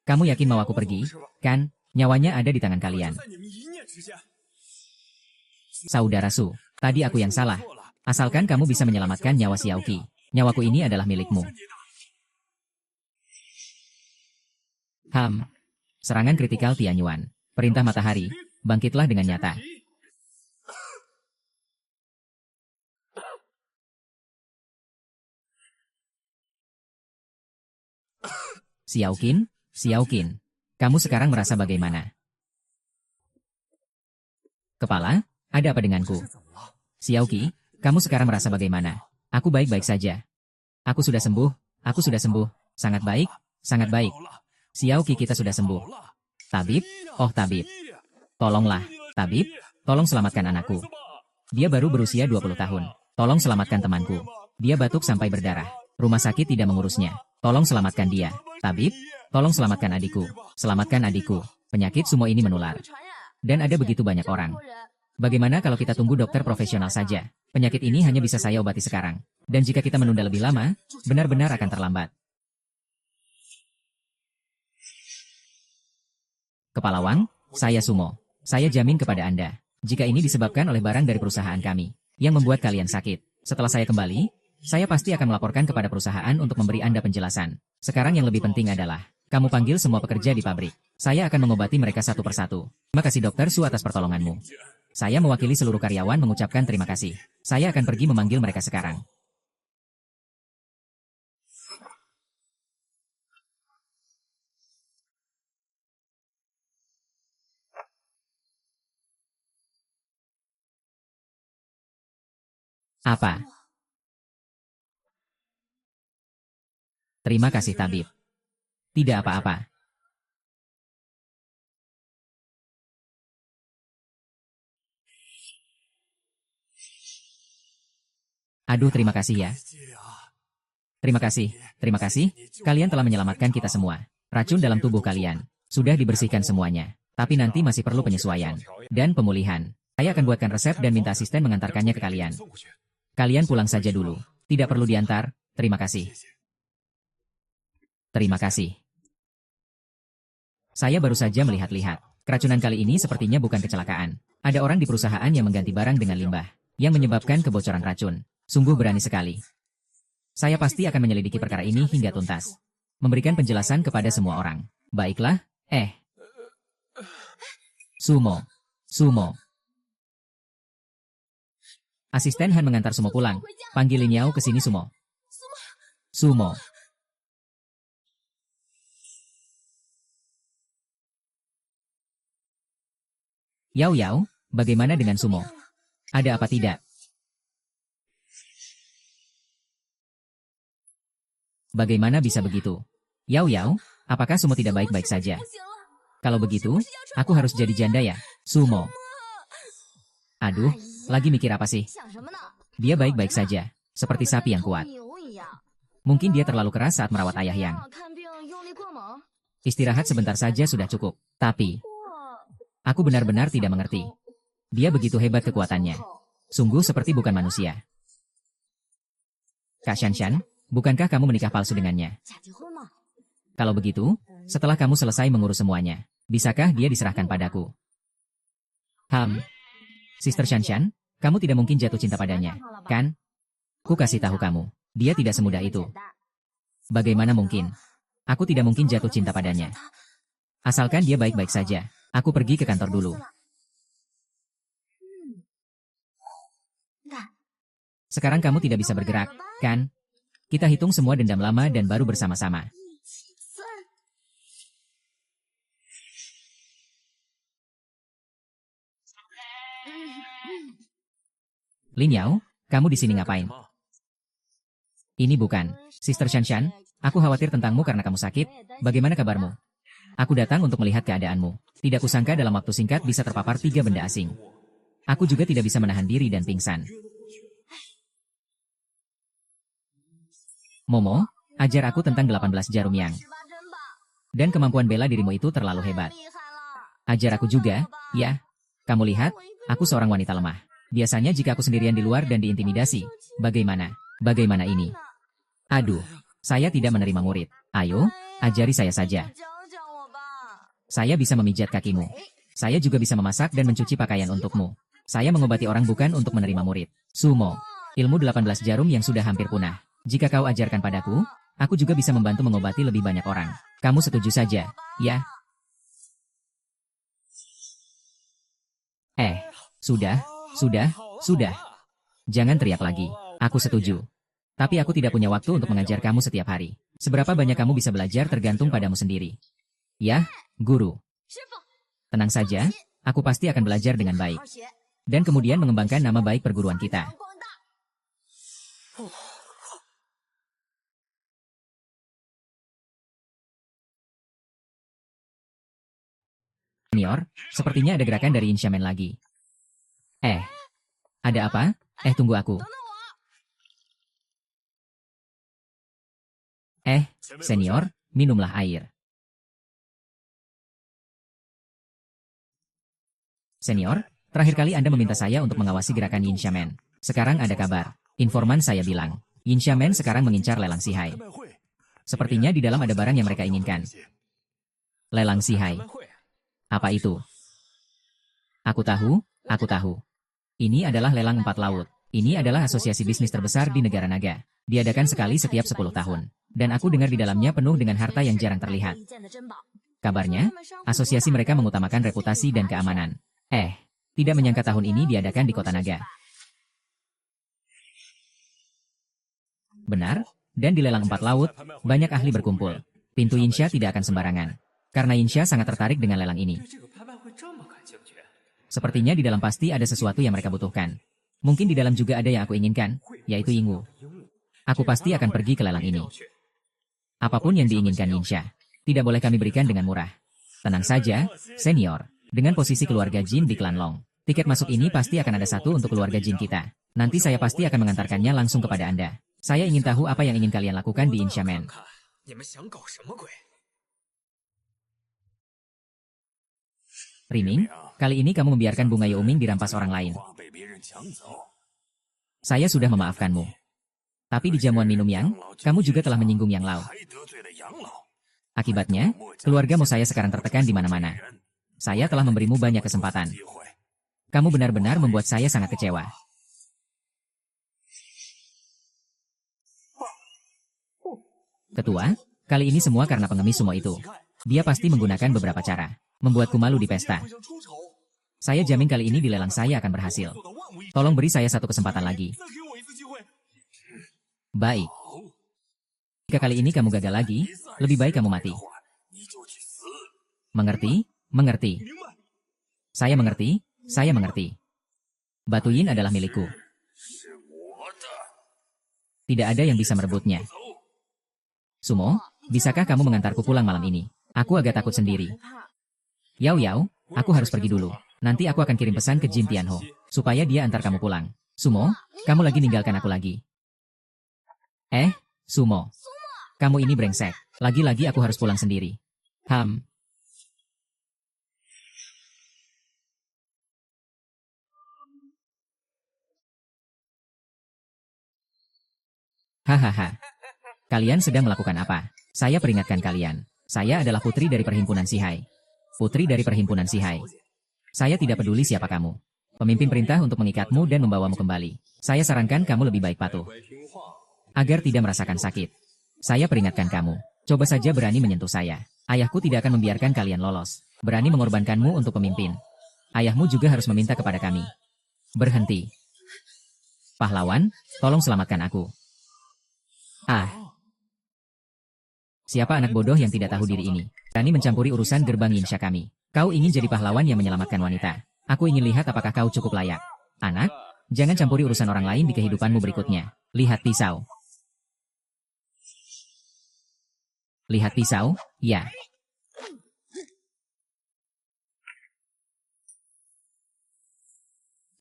Kamu yakin mau aku pergi? Kan, nyawanya ada di tangan kalian. Saudara Su, tadi aku yang salah. Asalkan kamu bisa menyelamatkan nyawa Xiaoqi, nyawaku ini adalah milikmu. Serangan kritikal Tianyuan. Perintah matahari, bangkitlah dengan nyata. Xiaoqin, kamu sekarang merasa bagaimana? Kepala, ada apa denganku? Xiaoqi, kamu sekarang merasa bagaimana? Aku baik-baik saja. Aku sudah sembuh, sangat baik, sangat baik. Xiaoqi kita sudah sembuh. Tabib, Tabib. Tolonglah, Tabib, tolong selamatkan anakku. Dia baru berusia 20 tahun. Tolong selamatkan temanku. Dia batuk sampai berdarah. Rumah sakit tidak mengurusnya. Tolong selamatkan dia. Tabib, tolong selamatkan adikku. Selamatkan adikku. Penyakit sumo ini menular. Dan ada begitu banyak orang. Bagaimana kalau kita tunggu dokter profesional saja? Penyakit ini hanya bisa saya obati sekarang. Dan jika kita menunda lebih lama, benar-benar akan terlambat. Kepala Wang, saya Sumo. Saya jamin kepada Anda, jika ini disebabkan oleh barang dari perusahaan kami, yang membuat kalian sakit. Setelah saya kembali, saya pasti akan melaporkan kepada perusahaan untuk memberi Anda penjelasan. Sekarang yang lebih penting adalah, kamu panggil semua pekerja di pabrik. Saya akan mengobati mereka satu persatu. Terima kasih Dokter Su atas pertolonganmu. Saya mewakili seluruh karyawan mengucapkan terima kasih. Saya akan pergi memanggil mereka sekarang. Apa? Terima kasih tabib. Tidak apa-apa. Aduh, terima kasih ya. Terima kasih. Kalian telah menyelamatkan kita semua. Racun dalam tubuh kalian sudah dibersihkan semuanya. Tapi nanti masih perlu penyesuaian dan pemulihan. Saya akan buatkan resep dan minta asisten mengantarkannya ke kalian. Kalian pulang saja dulu. Tidak perlu diantar. Terima kasih. Terima kasih. Saya baru saja melihat-lihat. Keracunan kali ini sepertinya bukan kecelakaan. Ada orang di perusahaan yang mengganti barang dengan limbah, yang menyebabkan kebocoran racun. Sungguh berani sekali. Saya pasti akan menyelidiki perkara ini hingga tuntas. Memberikan penjelasan kepada semua orang. Baiklah, Sumo. Asisten Han mengantar Sumo pulang. Panggil Lin Yao ke sini Sumo. Yao, bagaimana dengan Sumo? Ada apa tidak? Bagaimana bisa begitu? Yao, apakah Sumo tidak baik-baik saja? Kalau begitu, aku harus jadi janda ya, Sumo. Aduh, lagi mikir apa sih? Dia baik-baik saja, seperti sapi yang kuat. Mungkin dia terlalu keras saat merawat ayah yang. Istirahat sebentar saja sudah cukup. Tapi, aku benar-benar tidak mengerti. Dia begitu hebat kekuatannya. Sungguh seperti bukan manusia. Kak Shanshan, bukankah kamu menikah palsu dengannya? Kalau begitu, setelah kamu selesai mengurus semuanya, bisakah dia diserahkan padaku? Sister Shanshan, kamu tidak mungkin jatuh cinta padanya, kan? Ku kasih tahu kamu, dia tidak semudah itu. Bagaimana mungkin? Aku tidak mungkin jatuh cinta padanya. Asalkan dia baik-baik saja, aku pergi ke kantor dulu. Sekarang kamu tidak bisa bergerak, kan? Kita hitung semua dendam lama dan baru bersama-sama. Lin Yao, kamu di sini ngapain? Ini bukan, Sister Shanshan, aku khawatir tentangmu karena kamu sakit, bagaimana kabarmu? Aku datang untuk melihat keadaanmu. Tidak kusangka dalam waktu singkat bisa terpapar 3 benda asing. Aku juga tidak bisa menahan diri dan pingsan. Momo, ajar aku tentang 18 jarum yang. Dan kemampuan bela dirimu itu terlalu hebat. Ajar aku juga, ya. Kamu lihat, aku seorang wanita lemah. Biasanya jika aku sendirian di luar dan diintimidasi, bagaimana? Bagaimana ini? Aduh, saya tidak menerima murid. Ayo, ajari saya saja. Saya bisa memijat kakimu. Saya juga bisa memasak dan mencuci pakaian untukmu. Saya mengobati orang bukan untuk menerima murid. Sumo, ilmu 18 jarum yang sudah hampir punah. Jika kau ajarkan padaku, aku juga bisa membantu mengobati lebih banyak orang. Kamu setuju saja, ya? Sudah. Jangan teriak lagi. Aku setuju. Tapi aku tidak punya waktu untuk mengajar kamu setiap hari. Seberapa banyak kamu bisa belajar tergantung padamu sendiri. Ya, guru. Tenang saja, aku pasti akan belajar dengan baik. Dan kemudian mengembangkan nama baik perguruan kita. Senior, sepertinya ada gerakan dari Insyamen lagi. Ada apa? Tunggu aku. Senior, minumlah air. Senior, terakhir kali Anda meminta saya untuk mengawasi gerakan Yin Shaman. Sekarang ada kabar. Informan saya bilang, Yin Shaman sekarang mengincar lelang Sihai. Sepertinya di dalam ada barang yang mereka inginkan. Lelang Sihai. Apa itu? Aku tahu. Ini adalah lelang 4 laut. Ini adalah asosiasi bisnis terbesar di negara naga. Diadakan sekali setiap 10 tahun. Dan aku dengar di dalamnya penuh dengan harta yang jarang terlihat. Kabarnya, asosiasi mereka mengutamakan reputasi dan keamanan. Tidak menyangka tahun ini diadakan di kota naga. Benar, dan di lelang 4 laut, banyak ahli berkumpul. Pintu Yinsha tidak akan sembarangan. Karena Yinsha sangat tertarik dengan lelang ini. Sepertinya di dalam pasti ada sesuatu yang mereka butuhkan. Mungkin di dalam juga ada yang aku inginkan, yaitu Yingwu. Aku pasti akan pergi ke lelang ini. Apapun yang diinginkan Yinsha, tidak boleh kami berikan dengan murah. Tenang saja, senior. Dengan posisi keluarga Jin di klan Long, tiket masuk ini pasti akan ada satu untuk keluarga Jin kita. Nanti saya pasti akan mengantarkannya langsung kepada Anda. Saya ingin tahu apa yang ingin kalian lakukan di Insyamen. Riming, kali ini kamu membiarkan bunga Youming dirampas orang lain. Saya sudah memaafkanmu. Tapi di jamuan minum Yang, kamu juga telah menyinggung Yang Lao. Akibatnya, keluarga Mo saya sekarang tertekan di mana-mana. Saya telah memberimu banyak kesempatan. Kamu benar-benar membuat saya sangat kecewa. Ketua, kali ini semua karena pengemis sumo itu. Dia pasti menggunakan beberapa cara. Membuatku malu di pesta. Saya jamin kali ini di lelang saya akan berhasil. Tolong beri saya satu kesempatan lagi. Baik. Jika kali ini kamu gagal lagi, lebih baik kamu mati. Mengerti? Mengerti. Saya mengerti. Batu Yin adalah milikku. Tidak ada yang bisa merebutnya. Sumo, bisakah kamu mengantarku pulang malam ini? Aku agak takut sendiri. Yao, aku harus pergi dulu. Nanti aku akan kirim pesan ke Jin Tianho, supaya dia antar kamu pulang. Sumo, kamu lagi ninggalkan aku lagi. Sumo. Kamu ini brengsek. Lagi-lagi aku harus pulang sendiri. Hahaha. Kalian sedang melakukan apa? Saya peringatkan kalian. Saya adalah putri dari Perhimpunan Sihai. Putri dari Perhimpunan Sihai. Saya tidak peduli siapa kamu. Pemimpin perintah untuk mengikatmu dan membawamu kembali. Saya sarankan kamu lebih baik patuh. Agar tidak merasakan sakit. Saya peringatkan kamu. Coba saja berani menyentuh saya. Ayahku tidak akan membiarkan kalian lolos. Berani mengorbankanmu untuk pemimpin. Ayahmu juga harus meminta kepada kami. Berhenti. Pahlawan, tolong selamatkan aku. Siapa anak bodoh yang tidak tahu diri ini? Berani mencampuri urusan gerbang Yinsha kami. Kau ingin jadi pahlawan yang menyelamatkan wanita. Aku ingin lihat apakah kau cukup layak. Anak, jangan campuri urusan orang lain di kehidupanmu berikutnya. Lihat pisau. Lihat pisau? Ya.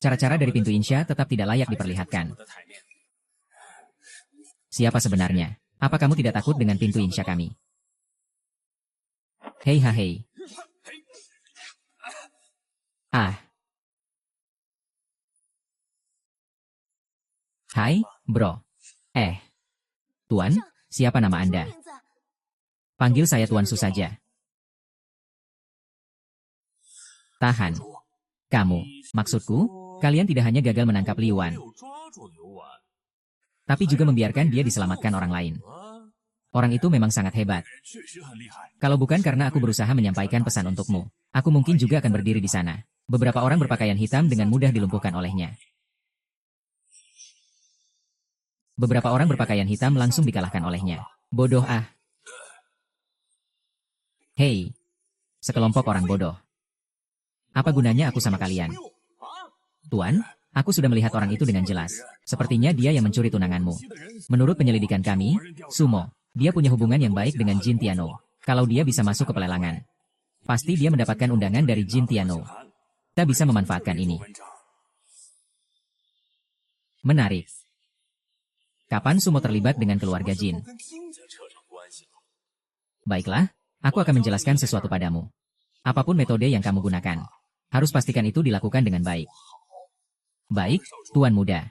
Cara-cara dari pintu Yinsha tetap tidak layak diperlihatkan. Siapa sebenarnya? Apa kamu tidak takut dengan pintu Yinsha kami? Hei. Hai, bro. Tuan, siapa nama Anda? Panggil saya Tuan Su saja. Tahan. Kamu, maksudku, kalian tidak hanya gagal menangkap Liu Wan, tapi juga membiarkan dia diselamatkan orang lain. Orang itu memang sangat hebat. Kalau bukan karena aku berusaha menyampaikan pesan untukmu, aku mungkin juga akan berdiri di sana. Beberapa orang berpakaian hitam dengan mudah dilumpuhkan olehnya. Beberapa orang berpakaian hitam langsung dikalahkan olehnya. Bodoh ah. Hei, sekelompok orang bodoh. Apa gunanya aku sama kalian? Tuan, aku sudah melihat orang itu dengan jelas. Sepertinya dia yang mencuri tunanganmu. Menurut penyelidikan kami, Sumo, dia punya hubungan yang baik dengan Jin Tiano. Kalau dia bisa masuk ke pelelangan, pasti dia mendapatkan undangan dari Jin Tiano. Kita bisa memanfaatkan ini. Menarik. Kapan Sumo terlibat dengan keluarga Jin? Baiklah, aku akan menjelaskan sesuatu padamu. Apapun metode yang kamu gunakan, harus pastikan itu dilakukan dengan baik. Baik, Tuan Muda.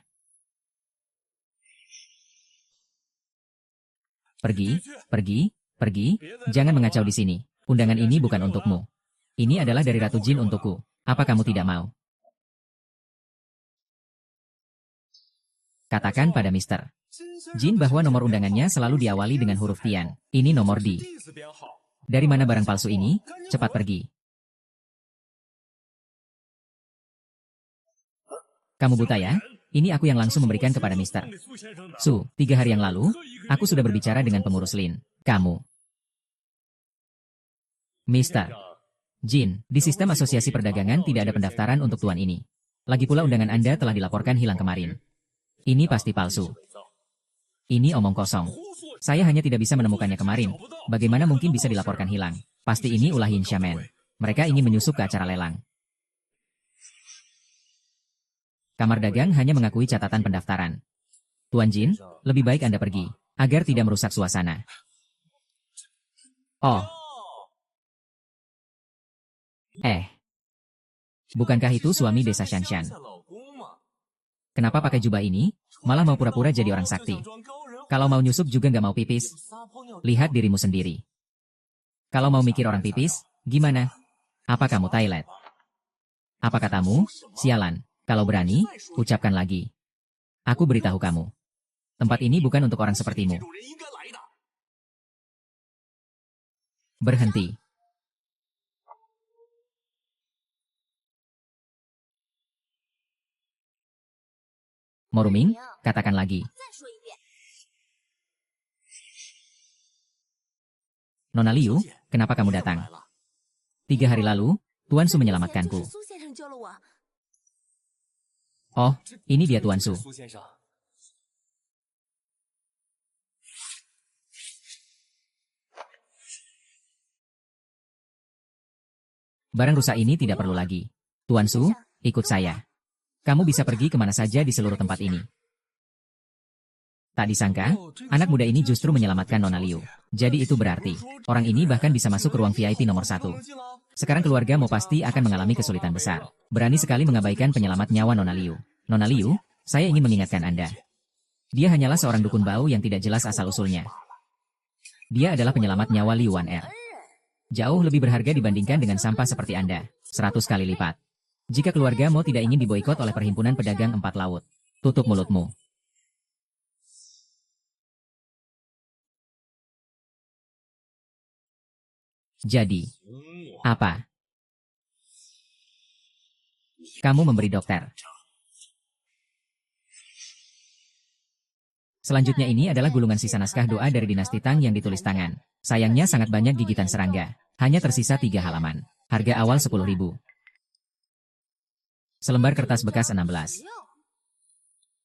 Pergi, jangan mengacau di sini. Undangan ini bukan untukmu. Ini adalah dari Ratu Jin untukku. Apa kamu tidak mau? Katakan pada Mr. Jin bahwa nomor undangannya selalu diawali dengan huruf Tian. Ini nomor D. Dari mana barang palsu ini? Cepat pergi. Kamu buta ya? Ini aku yang langsung memberikan kepada Mr. Su, 3 hari yang lalu, aku sudah berbicara dengan pengurus Lin. Kamu. Mr. Jin, di sistem asosiasi perdagangan tidak ada pendaftaran untuk tuan ini. Lagi pula undangan Anda telah dilaporkan hilang kemarin. Ini pasti palsu. Ini omong kosong. Saya hanya tidak bisa menemukannya kemarin. Bagaimana mungkin bisa dilaporkan hilang? Pasti ini ulah Yinsha Man. Mereka ingin menyusup ke acara lelang. Kamar dagang hanya mengakui catatan pendaftaran. Tuan Jin, lebih baik Anda pergi, agar tidak merusak suasana. Oh. Bukankah itu suami desa Shanshan? Kenapa pakai jubah ini? Malah mau pura-pura jadi orang sakti. Kalau mau nyusup juga nggak mau pipis. Lihat dirimu sendiri. Kalau mau mikir orang pipis, gimana? Apa kamu toilet? Apa katamu? Sialan. Kalau berani, ucapkan lagi. Aku beritahu kamu. Tempat ini bukan untuk orang sepertimu. Berhenti. Moruming, katakan lagi. Nona Liu, kenapa kamu datang? 3 hari lalu, Tuan Su menyelamatkanku. Oh, ini dia Tuan Su. Barang rusak ini tidak perlu lagi. Tuan Su, ikut saya. Kamu bisa pergi kemana saja di seluruh tempat ini. Tak disangka, anak muda ini justru menyelamatkan Nona Liu. Jadi itu berarti, orang ini bahkan bisa masuk ke ruang VIP nomor 1. Sekarang keluarga Mo pasti akan mengalami kesulitan besar. Berani sekali mengabaikan penyelamat nyawa Nona Liu. Nona Liu, saya ingin mengingatkan Anda. Dia hanyalah seorang dukun bau yang tidak jelas asal-usulnya. Dia adalah penyelamat nyawa Liu Wan-er. Jauh lebih berharga dibandingkan dengan sampah seperti Anda, 100 kali lipat. Jika keluarga Mo tidak ingin diboikot oleh Perhimpunan Pedagang Empat Laut, tutup mulutmu. Jadi, apa? Kamu memberi dokter. Selanjutnya ini adalah gulungan sisa naskah doa dari dinasti Tang yang ditulis tangan. Sayangnya sangat banyak gigitan serangga. Hanya tersisa 3 halaman. Harga awal 10.000. Selembar kertas bekas 16.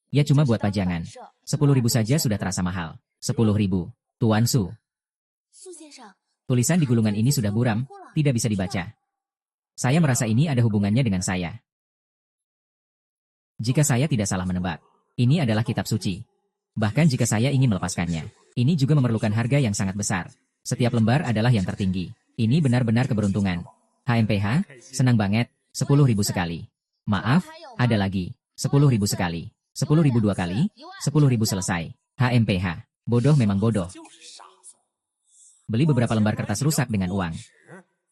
Ya cuma buat pajangan. 10.000 saja sudah terasa mahal. 10.000. Tuan Su. Tulisan di gulungan ini sudah buram, tidak bisa dibaca. Saya merasa ini ada hubungannya dengan saya. Jika saya tidak salah menebak, ini adalah kitab suci. Bahkan jika saya ingin melepaskannya, ini juga memerlukan harga yang sangat besar. Setiap lembar adalah yang tertinggi. Ini benar-benar keberuntungan. HMPH, senang banget, 10.000 sekali. Maaf, ada lagi, 10.000 sekali. 10.000 2 kali, 10.000 selesai. HMPH, bodoh memang bodoh. Beli beberapa lembar kertas rusak dengan uang.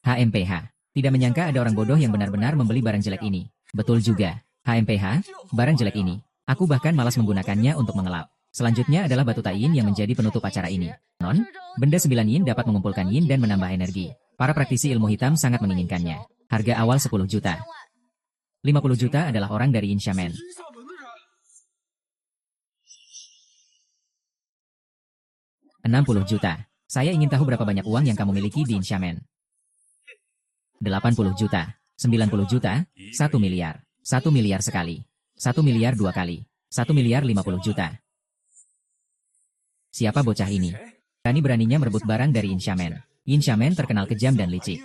HMPH, tidak menyangka ada orang bodoh yang benar-benar membeli barang jelek ini. Betul juga, HMPH, barang jelek ini. Aku bahkan malas menggunakannya untuk mengelap. Selanjutnya adalah batu tain yang menjadi penutup acara ini. Non, benda 9 yin dapat mengumpulkan yin dan menambah energi. Para praktisi ilmu hitam sangat menginginkannya. Harga awal 10 juta. 50 juta adalah orang dari Yin Shaman. 60 juta. Saya ingin tahu berapa banyak uang yang kamu miliki di Yin Shaman. 80 juta. 90 juta. 1 miliar. 1 miliar sekali. 1 miliar 2 kali. 1 miliar 50 juta. Siapa bocah ini? Berani-beraninya merebut barang dari Yin Shaman. Yin Shaman terkenal kejam dan licik.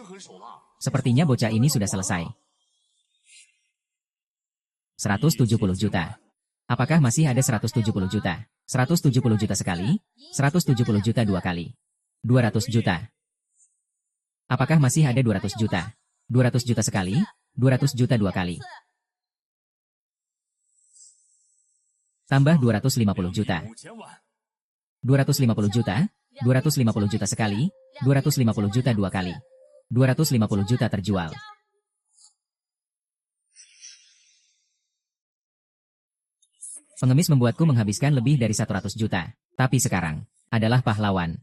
Sepertinya bocah ini sudah selesai. 170 juta. Apakah masih ada 170 juta? 170 juta sekali? 170 juta 2 kali. 200 juta. Apakah masih ada 200 juta? 200 juta sekali? 200 juta 2 kali. Tambah 250 juta. 250 juta, 250 juta sekali, 250 juta 2 kali. 250 juta terjual. Pengemis membuatku menghabiskan lebih dari 100 juta. Tapi sekarang, adalah pahlawan.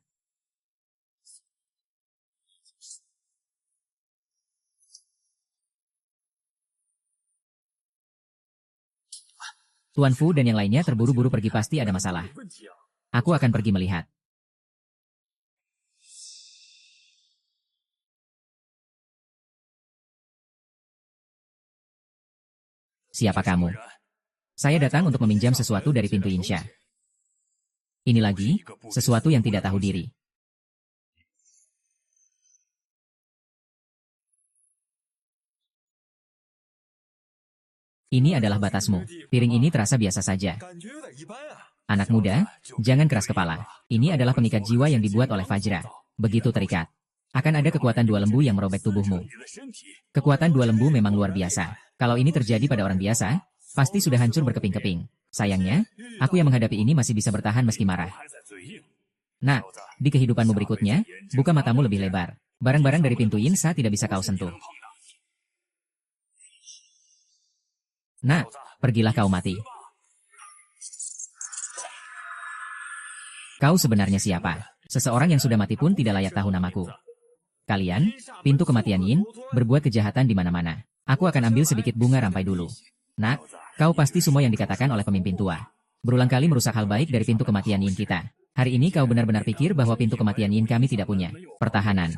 Tuan Fu dan yang lainnya terburu-buru pergi, pasti ada masalah. Aku akan pergi melihat. Siapa kamu? Saya datang untuk meminjam sesuatu dari pintu Insya. Ini lagi, sesuatu yang tidak tahu diri. Ini adalah batasmu. Piring ini terasa biasa saja. Anak muda, jangan keras kepala. Ini adalah pengikat jiwa yang dibuat oleh Fajra. Begitu terikat, akan ada kekuatan dua lembu yang merobek tubuhmu. Kekuatan dua lembu memang luar biasa. Kalau ini terjadi pada orang biasa, pasti sudah hancur berkeping-keping. Sayangnya, aku yang menghadapi ini masih bisa bertahan meski marah. Nah, di kehidupanmu berikutnya, buka matamu lebih lebar. Barang-barang dari pintu Yinsa tidak bisa kau sentuh. Nah, pergilah kau mati. Kau sebenarnya siapa? Seseorang yang sudah mati pun tidak layak tahu namaku. Kalian, pintu kematian Yin, berbuat kejahatan di mana-mana. Aku akan ambil sedikit bunga rampai dulu. Nak, kau pasti semua yang dikatakan oleh pemimpin tua. Berulang kali merusak hal baik dari pintu kematian Yin kita. Hari ini kau benar-benar pikir bahwa pintu kematian Yin kami tidak punya pertahanan.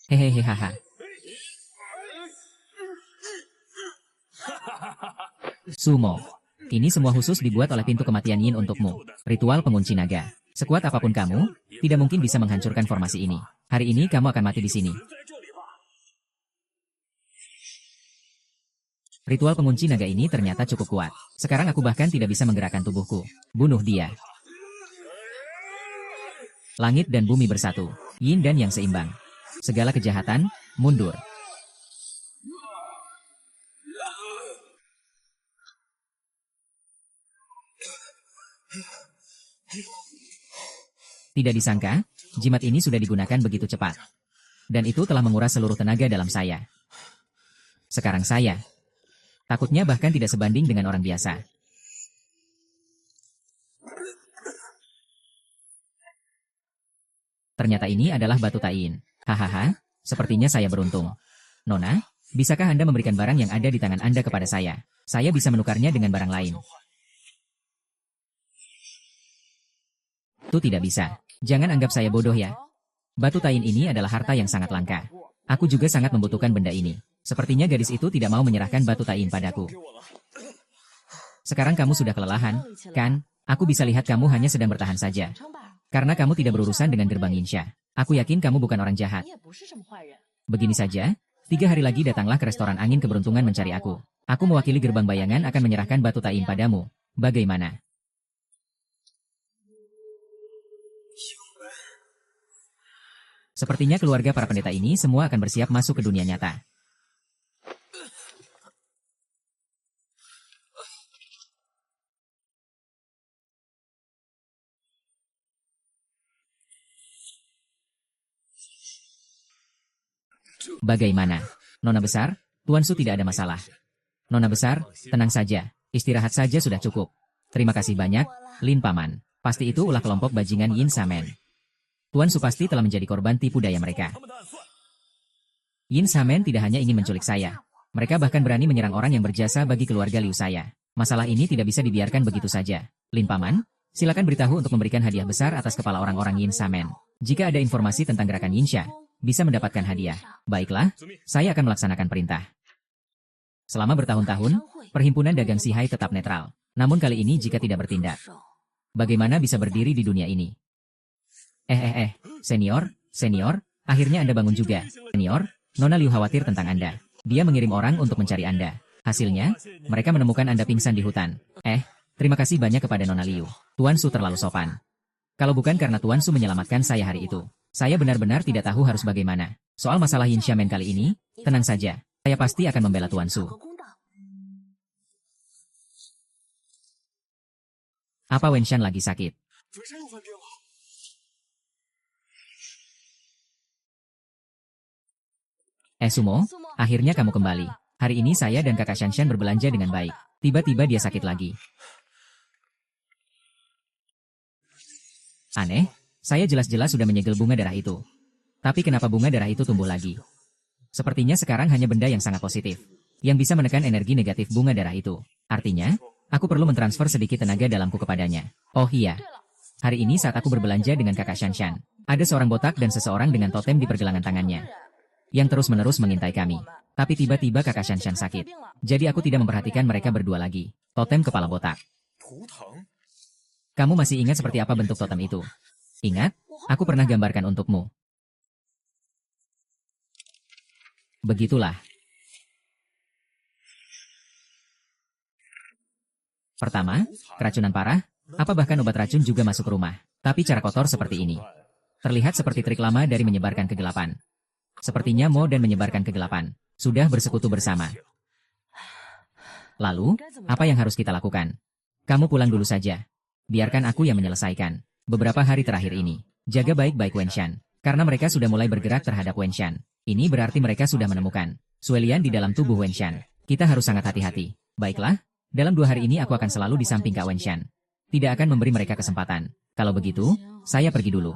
Hehehehaha. Sumo. Ini semua khusus dibuat oleh pintu kematian Yin untukmu. Ritual pengunci naga. Sekuat apapun kamu, tidak mungkin bisa menghancurkan formasi ini. Hari ini kamu akan mati di sini. Ritual pengunci naga ini ternyata cukup kuat. Sekarang aku bahkan tidak bisa menggerakkan tubuhku. Bunuh dia. Langit dan bumi bersatu. Yin dan yang seimbang. Segala kejahatan, mundur. Tidak disangka, jimat ini sudah digunakan begitu cepat. Dan itu telah menguras seluruh tenaga dalam saya. Sekarang saya, takutnya bahkan tidak sebanding dengan orang biasa. Ternyata ini adalah batu tain. Hahaha, sepertinya saya beruntung. Nona, bisakah Anda memberikan barang yang ada di tangan Anda kepada saya? Saya bisa menukarnya dengan barang lain. Itu tidak bisa. Jangan anggap saya bodoh ya. Batu tain ini adalah harta yang sangat langka. Aku juga sangat membutuhkan benda ini. Sepertinya gadis itu tidak mau menyerahkan batu tain padaku. Sekarang kamu sudah kelelahan, kan? Aku bisa lihat kamu hanya sedang bertahan saja. Karena kamu tidak berurusan dengan gerbang Yinsha. Aku yakin kamu bukan orang jahat. Begini saja, 3 hari lagi datanglah ke restoran angin keberuntungan mencari aku. Aku mewakili gerbang bayangan akan menyerahkan batu tain padamu. Bagaimana? Sepertinya keluarga para pendeta ini semua akan bersiap masuk ke dunia nyata. Bagaimana? Nona besar, Tuan Su tidak ada masalah. Nona besar, tenang saja. Istirahat saja sudah cukup. Terima kasih banyak, Lin Paman. Pasti itu ulah kelompok bajingan Yin Samen. Tuan Su pasti telah menjadi korban tipu daya mereka. Yin Samen tidak hanya ingin menculik saya. Mereka bahkan berani menyerang orang yang berjasa bagi keluarga Liu saya. Masalah ini tidak bisa dibiarkan begitu saja. Lin Paman, silakan beritahu untuk memberikan hadiah besar atas kepala orang-orang Yin Samen. Jika ada informasi tentang gerakan Yinsha, bisa mendapatkan hadiah. Baiklah, saya akan melaksanakan perintah. Selama bertahun-tahun, Perhimpunan Dagang Sihai tetap netral. Namun kali ini jika tidak bertindak, bagaimana bisa berdiri di dunia ini? Senior, akhirnya Anda bangun juga. Senior, Nona Liu khawatir tentang Anda. Dia mengirim orang untuk mencari Anda. Hasilnya, mereka menemukan Anda pingsan di hutan. Terima kasih banyak kepada Nona Liu. Tuan Su terlalu sopan. Kalau bukan karena Tuan Su menyelamatkan saya hari itu, saya benar-benar tidak tahu harus bagaimana. Soal masalah Yin Xiamen kali ini, tenang saja. Saya pasti akan membela Tuan Su. Apa Wenshan lagi sakit? Sumo, akhirnya kamu kembali. Hari ini saya dan kakak Shanshan berbelanja dengan baik. Tiba-tiba dia sakit lagi. Aneh, saya jelas-jelas sudah menyegel bunga darah itu. Tapi kenapa bunga darah itu tumbuh lagi? Sepertinya sekarang hanya benda yang sangat positif, yang bisa menekan energi negatif bunga darah itu. Artinya, aku perlu mentransfer sedikit tenaga dalamku kepadanya. Oh iya, hari ini saat aku berbelanja dengan kakak Shanshan, ada seorang botak dan seseorang dengan totem di pergelangan tangannya, yang terus-menerus mengintai kami. Tapi tiba-tiba kakak Shanshan sakit. Jadi aku tidak memperhatikan mereka berdua lagi. Totem kepala botak. Kamu masih ingat seperti apa bentuk totem itu? Ingat, aku pernah gambarkan untukmu. Begitulah. Pertama, keracunan parah, apa bahkan obat racun juga masuk rumah. Tapi cara kotor seperti ini. Terlihat seperti trik lama dari menyebarkan kegelapan. Sepertinya Mo dan menyebarkan kegelapan. Sudah bersekutu bersama. Lalu, apa yang harus kita lakukan? Kamu pulang dulu saja. Biarkan aku yang menyelesaikan. Beberapa hari terakhir ini, jaga baik-baik Wenshan. Karena mereka sudah mulai bergerak terhadap Wenshan. Ini berarti mereka sudah menemukan Suelian di dalam tubuh Wenshan. Kita harus sangat hati-hati. Baiklah, dalam 2 hari ini aku akan selalu di samping Kak Wenshan. Tidak akan memberi mereka kesempatan. Kalau begitu, saya pergi dulu.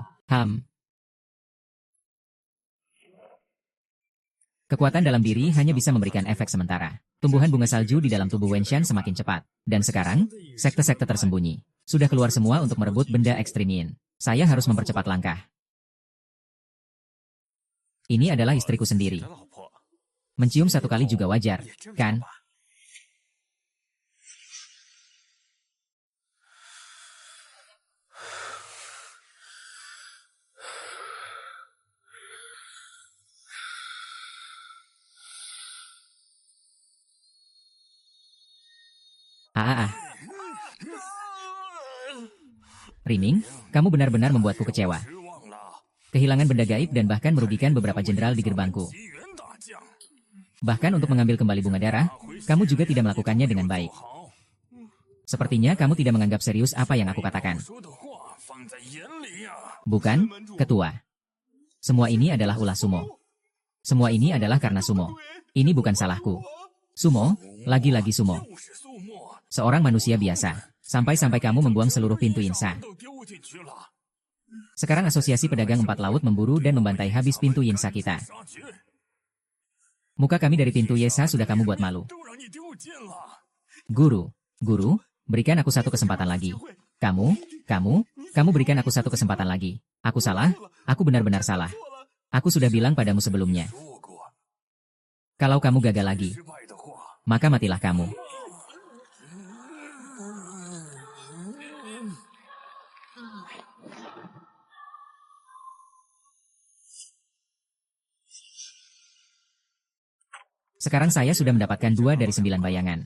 Kekuatan dalam diri hanya bisa memberikan efek sementara. Tumbuhan bunga salju di dalam tubuh Wenshan semakin cepat. Dan sekarang, sekte-sekte tersembunyi sudah keluar semua untuk merebut benda ekstrimin. Saya harus mempercepat langkah. Ini adalah istriku sendiri. Mencium 1 kali juga wajar, kan? Ah, ah, ah. Riming, kamu benar-benar membuatku kecewa. Kehilangan benda gaib dan bahkan merugikan beberapa jenderal di gerbangku. Bahkan untuk mengambil kembali bunga darah, kamu juga tidak melakukannya dengan baik. Sepertinya kamu tidak menganggap serius apa yang aku katakan. Bukan, Ketua. Semua ini adalah ulah Sumo. Semua ini adalah karena Sumo. Ini bukan salahku. Sumo, lagi-lagi Sumo. Seorang manusia biasa. Sampai-sampai kamu membuang seluruh pintu Yinsa. Sekarang Asosiasi Pedagang Empat Laut memburu dan membantai habis pintu Yinsa kita. Muka kami dari pintu Yesa sudah kamu buat malu. Guru, berikan aku satu kesempatan lagi. Kamu berikan aku satu kesempatan lagi. Aku salah, aku benar-benar salah. Aku sudah bilang padamu sebelumnya. Kalau kamu gagal lagi, maka matilah kamu. Sekarang saya sudah mendapatkan 2 dari 9 bayangan.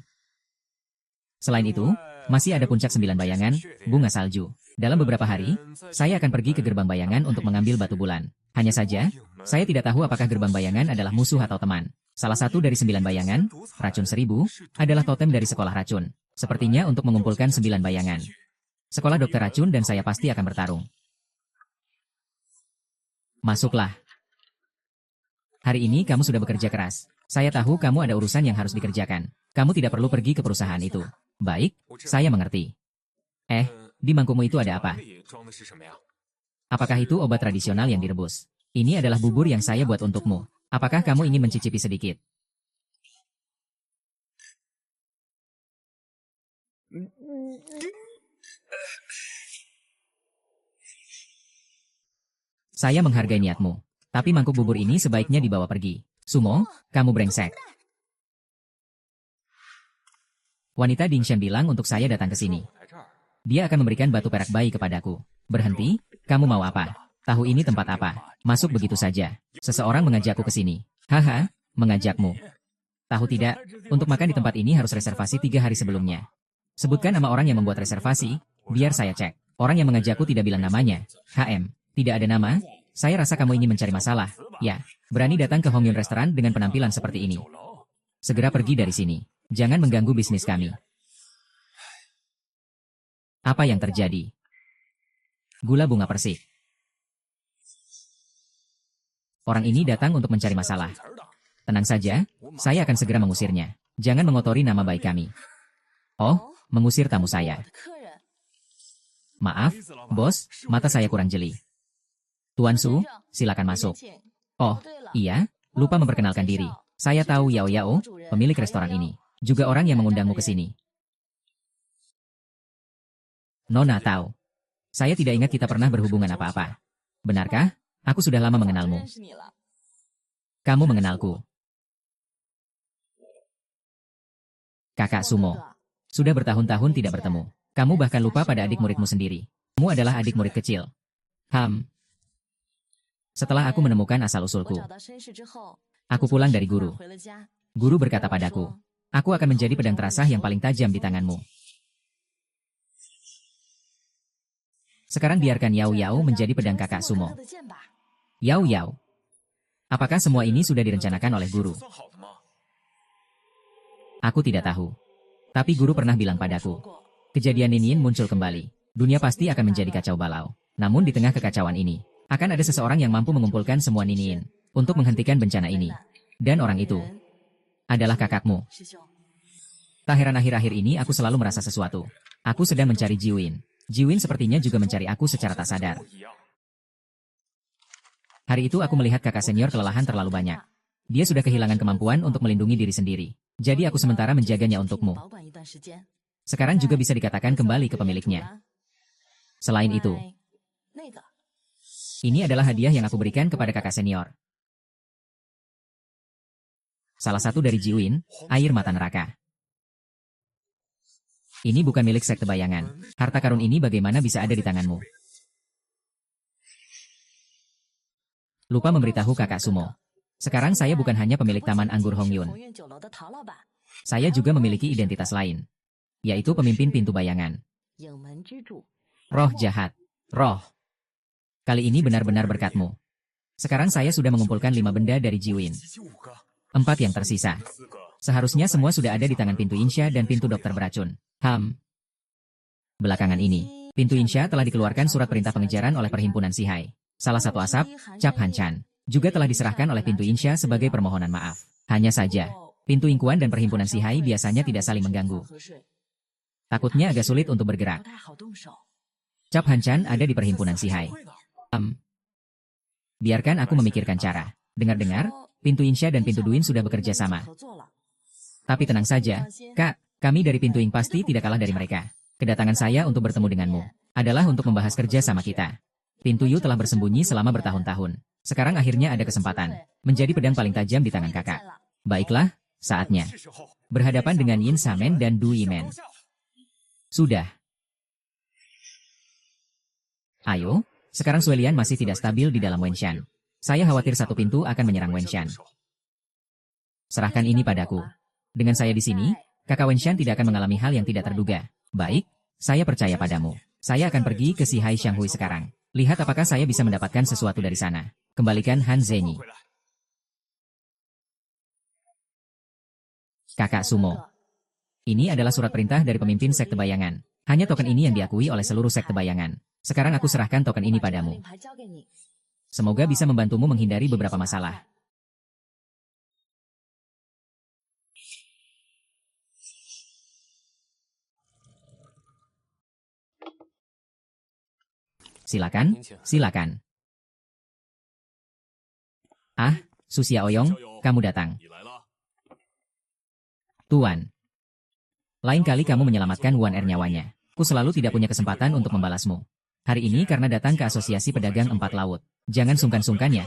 Selain itu, masih ada puncak 9 bayangan, bunga salju. Dalam beberapa hari, saya akan pergi ke gerbang bayangan untuk mengambil batu bulan. Hanya saja, saya tidak tahu apakah gerbang bayangan adalah musuh atau teman. Salah satu dari 9 bayangan, racun 1000, adalah totem dari sekolah racun. Sepertinya untuk mengumpulkan 9 bayangan. Sekolah dokter racun dan saya pasti akan bertarung. Masuklah. Hari ini kamu sudah bekerja keras. Saya tahu kamu ada urusan yang harus dikerjakan. Kamu tidak perlu pergi ke perusahaan itu. Baik, saya mengerti. Di mangkukmu itu ada apa? Apakah itu obat tradisional yang direbus? Ini adalah bubur yang saya buat untukmu. Apakah kamu ingin mencicipi sedikit? Saya menghargai niatmu. Tapi mangkuk bubur ini sebaiknya dibawa pergi. Sumo, kamu brengsek. Wanita Dingshan bilang untuk saya datang ke sini. Dia akan memberikan batu perak bayi kepadaku. Berhenti, kamu mau apa? Tahu ini tempat apa? Masuk begitu saja. Seseorang mengajakku ke sini. Haha, mengajakmu. Tahu tidak, untuk makan di tempat ini harus reservasi 3 hari sebelumnya. Sebutkan nama orang yang membuat reservasi, biar saya cek. Orang yang mengajakku tidak bilang namanya. Tidak ada nama. Saya rasa kamu ingin mencari masalah. Ya, berani datang ke Hongyun Restoran dengan penampilan seperti ini. Segera pergi dari sini. Jangan mengganggu bisnis kami. Apa yang terjadi? Gula bunga persik. Orang ini datang untuk mencari masalah. Tenang saja, saya akan segera mengusirnya. Jangan mengotori nama baik kami. Oh, mengusir tamu saya. Maaf, bos, mata saya kurang jeli. Tuan Su, silakan masuk. Oh, iya, lupa memperkenalkan diri. Saya tahu Yao Yao, pemilik restoran ini. Juga orang yang mengundangmu ke sini. Nona tahu. Saya tidak ingat kita pernah berhubungan apa-apa. Benarkah? Aku sudah lama mengenalmu. Kamu mengenalku. Kakak Sumo. Sudah bertahun-tahun tidak bertemu. Kamu bahkan lupa pada adik muridmu sendiri. Kamu adalah adik murid kecil. Setelah aku menemukan asal-usulku, aku pulang dari guru. Guru berkata padaku, aku akan menjadi pedang terasah yang paling tajam di tanganmu. Sekarang biarkan Yao Yao menjadi pedang kakak Sumo. Yao Yao. Apakah semua ini sudah direncanakan oleh guru? Aku tidak tahu. Tapi guru pernah bilang padaku, kejadian Niniin muncul kembali. Dunia pasti akan menjadi kacau balau. Namun di tengah kekacauan ini, akan ada seseorang yang mampu mengumpulkan semua Niniin untuk menghentikan bencana ini. Dan orang itu adalah kakakmu. Tak heran akhir-akhir ini aku selalu merasa sesuatu. Aku sedang mencari Jiwin. Jiwin sepertinya juga mencari aku secara tak sadar. Hari itu aku melihat kakak senior kelelahan terlalu banyak. Dia sudah kehilangan kemampuan untuk melindungi diri sendiri. Jadi aku sementara menjaganya untukmu. Sekarang juga bisa dikatakan kembali ke pemiliknya. Selain itu, ini adalah hadiah yang aku berikan kepada kakak senior. Salah satu dari Jiwin, air mata neraka. Ini bukan milik sekte bayangan. Harta karun ini bagaimana bisa ada di tanganmu? Lupa memberitahu kakak Sumo. Sekarang saya bukan hanya pemilik Taman Anggur Hongyun. Saya juga memiliki identitas lain. yaitu pemimpin pintu bayangan. Roh jahat. Roh. Kali ini benar-benar berkatmu. Sekarang saya sudah mengumpulkan 5 benda dari Jiwin. 4 yang tersisa. Seharusnya semua sudah ada di tangan pintu Insha dan pintu dokter beracun. Belakangan ini, pintu Insha telah dikeluarkan surat perintah pengejaran oleh Perhimpunan Sihai. Salah satu asap, Cap Hanchan, juga telah diserahkan oleh pintu Insha sebagai permohonan maaf. Hanya saja, pintu Ingkuan dan Perhimpunan Sihai biasanya tidak saling mengganggu. Takutnya agak sulit untuk bergerak. Cap Hanchan ada di Perhimpunan Sihai. Biarkan aku memikirkan cara. Dengar-dengar, pintu Insha dan pintu Duin sudah bekerja sama. Tapi tenang saja, Kak, kami dari pintu Ing pasti tidak kalah dari mereka. Kedatangan saya untuk bertemu denganmu adalah untuk membahas kerja sama kita. Pintu Yu telah bersembunyi selama bertahun-tahun. Sekarang akhirnya ada kesempatan menjadi pedang paling tajam di tangan kakak. Baiklah, saatnya. Berhadapan dengan Yin Samen dan Du Yimen. Sudah. Ayo, sekarang Suelian masih tidak stabil di dalam Wenshan. Saya khawatir satu pintu akan menyerang Wenshan. Serahkan ini padaku. Dengan saya di sini, kakak Wenshan tidak akan mengalami hal yang tidak terduga. Baik, saya percaya padamu. Saya akan pergi ke Sihai Xianghui sekarang. Lihat apakah saya bisa mendapatkan sesuatu dari sana. Kembalikan Han Zhenyi. Kakak Sumo. Ini adalah surat perintah dari pemimpin sekte bayangan. Hanya token ini yang diakui oleh seluruh sekte bayangan. Sekarang aku serahkan token ini padamu. Semoga bisa membantumu menghindari beberapa masalah. Silakan, silakan. Su Xiaoyong, kamu datang. Tuan. Lain kali kamu menyelamatkan Wan Er nyawanya. Ku selalu tidak punya kesempatan untuk membalasmu. Hari ini karena datang ke Asosiasi Pedagang Empat Laut. Jangan sungkan-sungkan ya.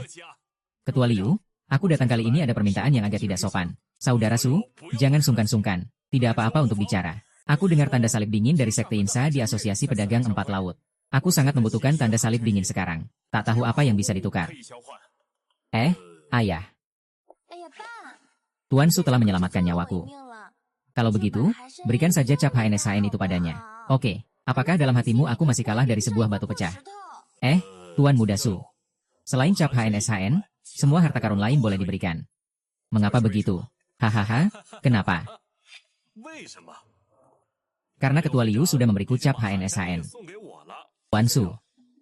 Ketua Liu, aku datang kali ini ada permintaan yang agak tidak sopan. Saudara Su, jangan sungkan-sungkan. Tidak apa-apa untuk bicara. Aku dengar tanda salib dingin dari Sekte Insa di Asosiasi Pedagang Empat Laut. Aku sangat membutuhkan tanda salib dingin sekarang. Tak tahu apa yang bisa ditukar. Ayah. Tuan Su telah menyelamatkan nyawaku. Kalau begitu, berikan saja cap HNSHN itu padanya. Oke, apakah dalam hatimu aku masih kalah dari sebuah batu pecah? Tuan Muda Su. Selain cap HNSHN, semua harta karun lain boleh diberikan. Mengapa begitu? Hahaha, kenapa? Karena Ketua Liu sudah memberiku cap HNSHN. Tuan Su.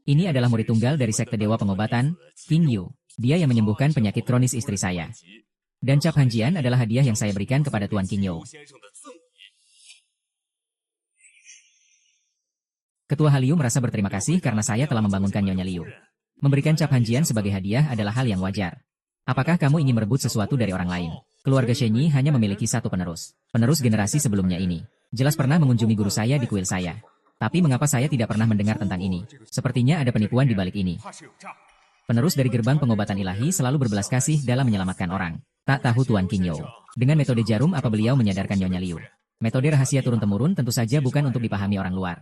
Ini adalah murid tunggal dari Sekte Dewa Pengobatan, King Yu. Dia yang menyembuhkan penyakit kronis istri saya. Dan cap Hanjian adalah hadiah yang saya berikan kepada Tuan King Yu. Ketua Haliu merasa berterima kasih karena saya telah membangunkan Nyonya Liu. Memberikan cap Hanjian sebagai hadiah adalah hal yang wajar. Apakah kamu ingin merebut sesuatu dari orang lain? Keluarga Shenyi hanya memiliki satu penerus. Penerus generasi sebelumnya ini. Jelas pernah mengunjungi guru saya di kuil saya. Tapi mengapa saya tidak pernah mendengar tentang ini? Sepertinya ada penipuan di balik ini. Penerus dari gerbang pengobatan ilahi selalu berbelas kasih dalam menyelamatkan orang. Tak tahu Tuan King Yu. Dengan metode jarum apa beliau menyadarkan Nyonya Liu? Metode rahasia turun-temurun tentu saja bukan untuk dipahami orang luar.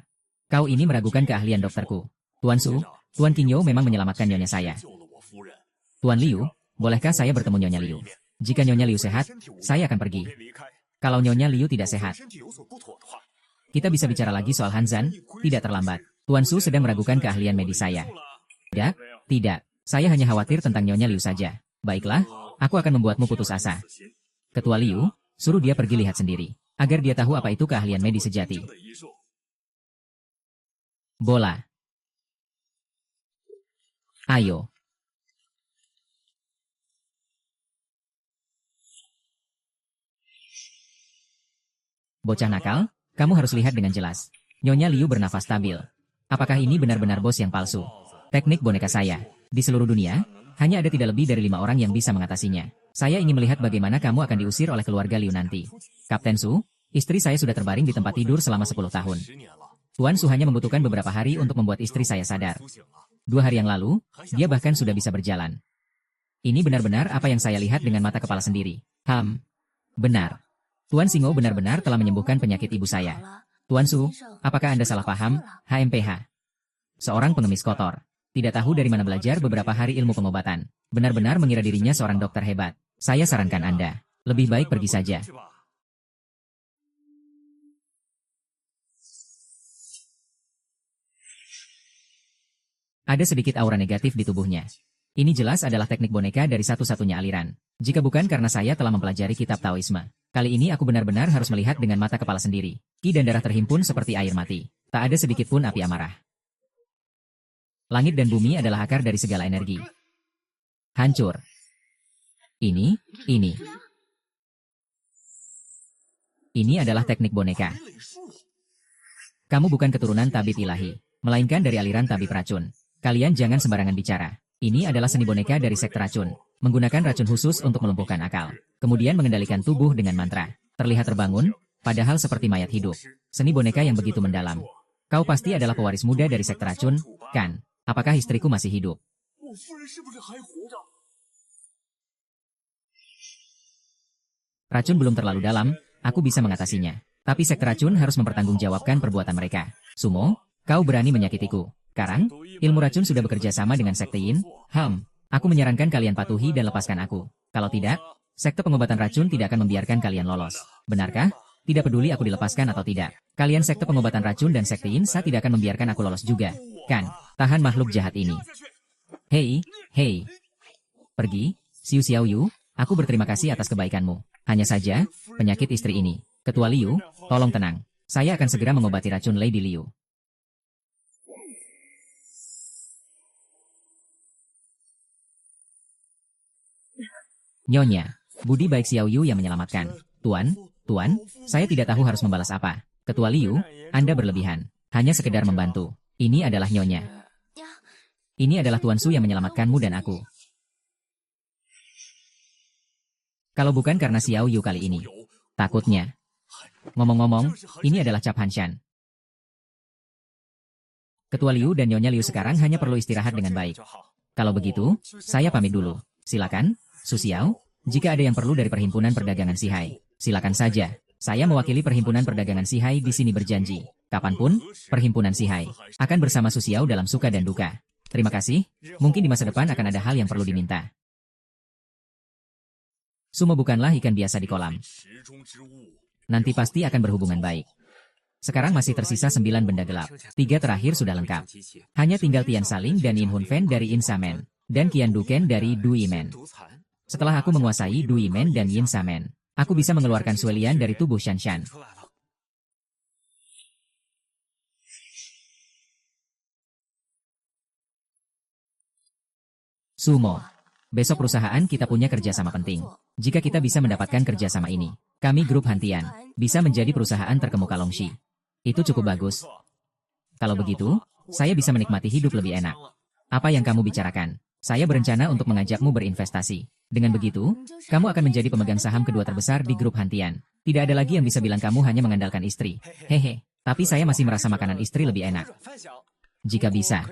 Kau ini meragukan keahlian dokterku. Tuan Su, Tuan King Yu memang menyelamatkan Nyonya saya. Tuan Liu, bolehkah saya bertemu Nyonya Liu? Jika Nyonya Liu sehat, saya akan pergi. Kalau Nyonya Liu tidak sehat, kita bisa bicara lagi soal Hanzan, tidak terlambat. Tuan Su sedang meragukan keahlian medis saya. Tidak. Saya hanya khawatir tentang Nyonya Liu saja. Baiklah, aku akan membuatmu putus asa. Ketua Liu, suruh dia pergi lihat sendiri, agar dia tahu apa itu keahlian medis sejati. Bola. Ayo. Bocah nakal, kamu harus lihat dengan jelas. Nyonya Liu bernafas stabil. Apakah ini benar-benar bos yang palsu? Teknik boneka saya. Di seluruh dunia, hanya ada tidak lebih dari 5 orang yang bisa mengatasinya. Saya ingin melihat bagaimana kamu akan diusir oleh keluarga Liu nanti. Kapten Su, istri saya sudah terbaring di tempat tidur selama 10 tahun. Tuan Su hanya membutuhkan beberapa hari untuk membuat istri saya sadar. 2 hari yang lalu, dia bahkan sudah bisa berjalan. Ini benar-benar apa yang saya lihat dengan mata kepala sendiri. Benar. Tuan Singo benar-benar telah menyembuhkan penyakit ibu saya. Tuan Su, apakah Anda salah paham? HMPH. Seorang pengemis kotor. Tidak tahu dari mana belajar beberapa hari ilmu pengobatan. Benar-benar mengira dirinya seorang dokter hebat. Saya sarankan Anda, lebih baik pergi saja. Ada sedikit aura negatif di tubuhnya. Ini jelas adalah teknik boneka dari satu-satunya aliran. Jika bukan karena saya telah mempelajari kitab Taoisme, kali ini aku benar-benar harus melihat dengan mata kepala sendiri. Ki dan darah terhimpun seperti air mati. Tak ada sedikit pun api amarah. Langit dan bumi adalah akar dari segala energi. Hancur. Ini. Ini adalah teknik boneka. Kamu bukan keturunan tabib ilahi, melainkan dari aliran tabib racun. Kalian jangan sembarangan bicara. Ini adalah seni boneka dari sekte racun, menggunakan racun khusus untuk melumpuhkan akal, kemudian mengendalikan tubuh dengan mantra. Terlihat terbangun, padahal seperti mayat hidup. Seni boneka yang begitu mendalam. Kau pasti adalah pewaris muda dari sekte racun, kan? Apakah istriku masih hidup? Racun belum terlalu dalam, aku bisa mengatasinya. Tapi sekte racun harus mempertanggungjawabkan perbuatan mereka. Sumo, kau berani menyakitiku. Sekarang, ilmu racun sudah bekerja sama dengan sekte Yin. Aku menyarankan kalian patuhi dan lepaskan aku. Kalau tidak, sekte pengobatan racun tidak akan membiarkan kalian lolos. Benarkah? Tidak peduli aku dilepaskan atau tidak. Kalian sekte pengobatan racun dan sekte Yin tidak akan membiarkan aku lolos juga. Kan? Tahan makhluk jahat ini. Hei. Pergi, Xiu Xiaoyu, aku berterima kasih atas kebaikanmu. Hanya saja, penyakit istri ini. Ketua Liu, tolong tenang. Saya akan segera mengobati racun Lady Liu. Nyonya, budi baik Xiaoyu yang menyelamatkan. Tuan, saya tidak tahu harus membalas apa. Ketua Liu, Anda berlebihan. Hanya sekedar membantu. Ini adalah Nyonya. Ini adalah Tuan Su yang menyelamatkanmu dan aku. Kalau bukan karena Xiaoyu kali ini. Takutnya. Ngomong-ngomong, ini adalah Cap Hanshan. Ketua Liu dan Nyonya Liu sekarang hanya perlu istirahat dengan baik. Kalau begitu, saya pamit dulu. Silakan, Su Xiao, jika ada yang perlu dari Perhimpunan Perdagangan Sihai, silakan saja. Saya mewakili Perhimpunan Perdagangan Sihai di sini berjanji. Kapanpun, Perhimpunan Sihai akan bersama Su Xiao dalam suka dan duka. Terima kasih, mungkin di masa depan akan ada hal yang perlu diminta. Sumo bukanlah ikan biasa di kolam. Nanti pasti akan berhubungan baik. Sekarang masih tersisa 9 benda gelap. 3 terakhir sudah lengkap. Hanya tinggal Tian Saling dan Yin Hun Fen dari Yin Samen, dan Qian Duken dari Du Yimen. Setelah aku menguasai Du Yimen dan Yin Samen, aku bisa mengeluarkan Suelian dari tubuh Shan Shan. Sumo. Besok perusahaan kita punya kerjasama penting. Jika kita bisa mendapatkan kerjasama ini, kami grup Hantian bisa menjadi perusahaan terkemuka Longxi. Itu cukup bagus. Kalau begitu, saya bisa menikmati hidup lebih enak. Apa yang kamu bicarakan? Saya berencana untuk mengajakmu berinvestasi. Dengan begitu, kamu akan menjadi pemegang saham kedua terbesar di grup Hantian. Tidak ada lagi yang bisa bilang kamu hanya mengandalkan istri. Hehe, tapi saya masih merasa makanan istri lebih enak. Jika bisa.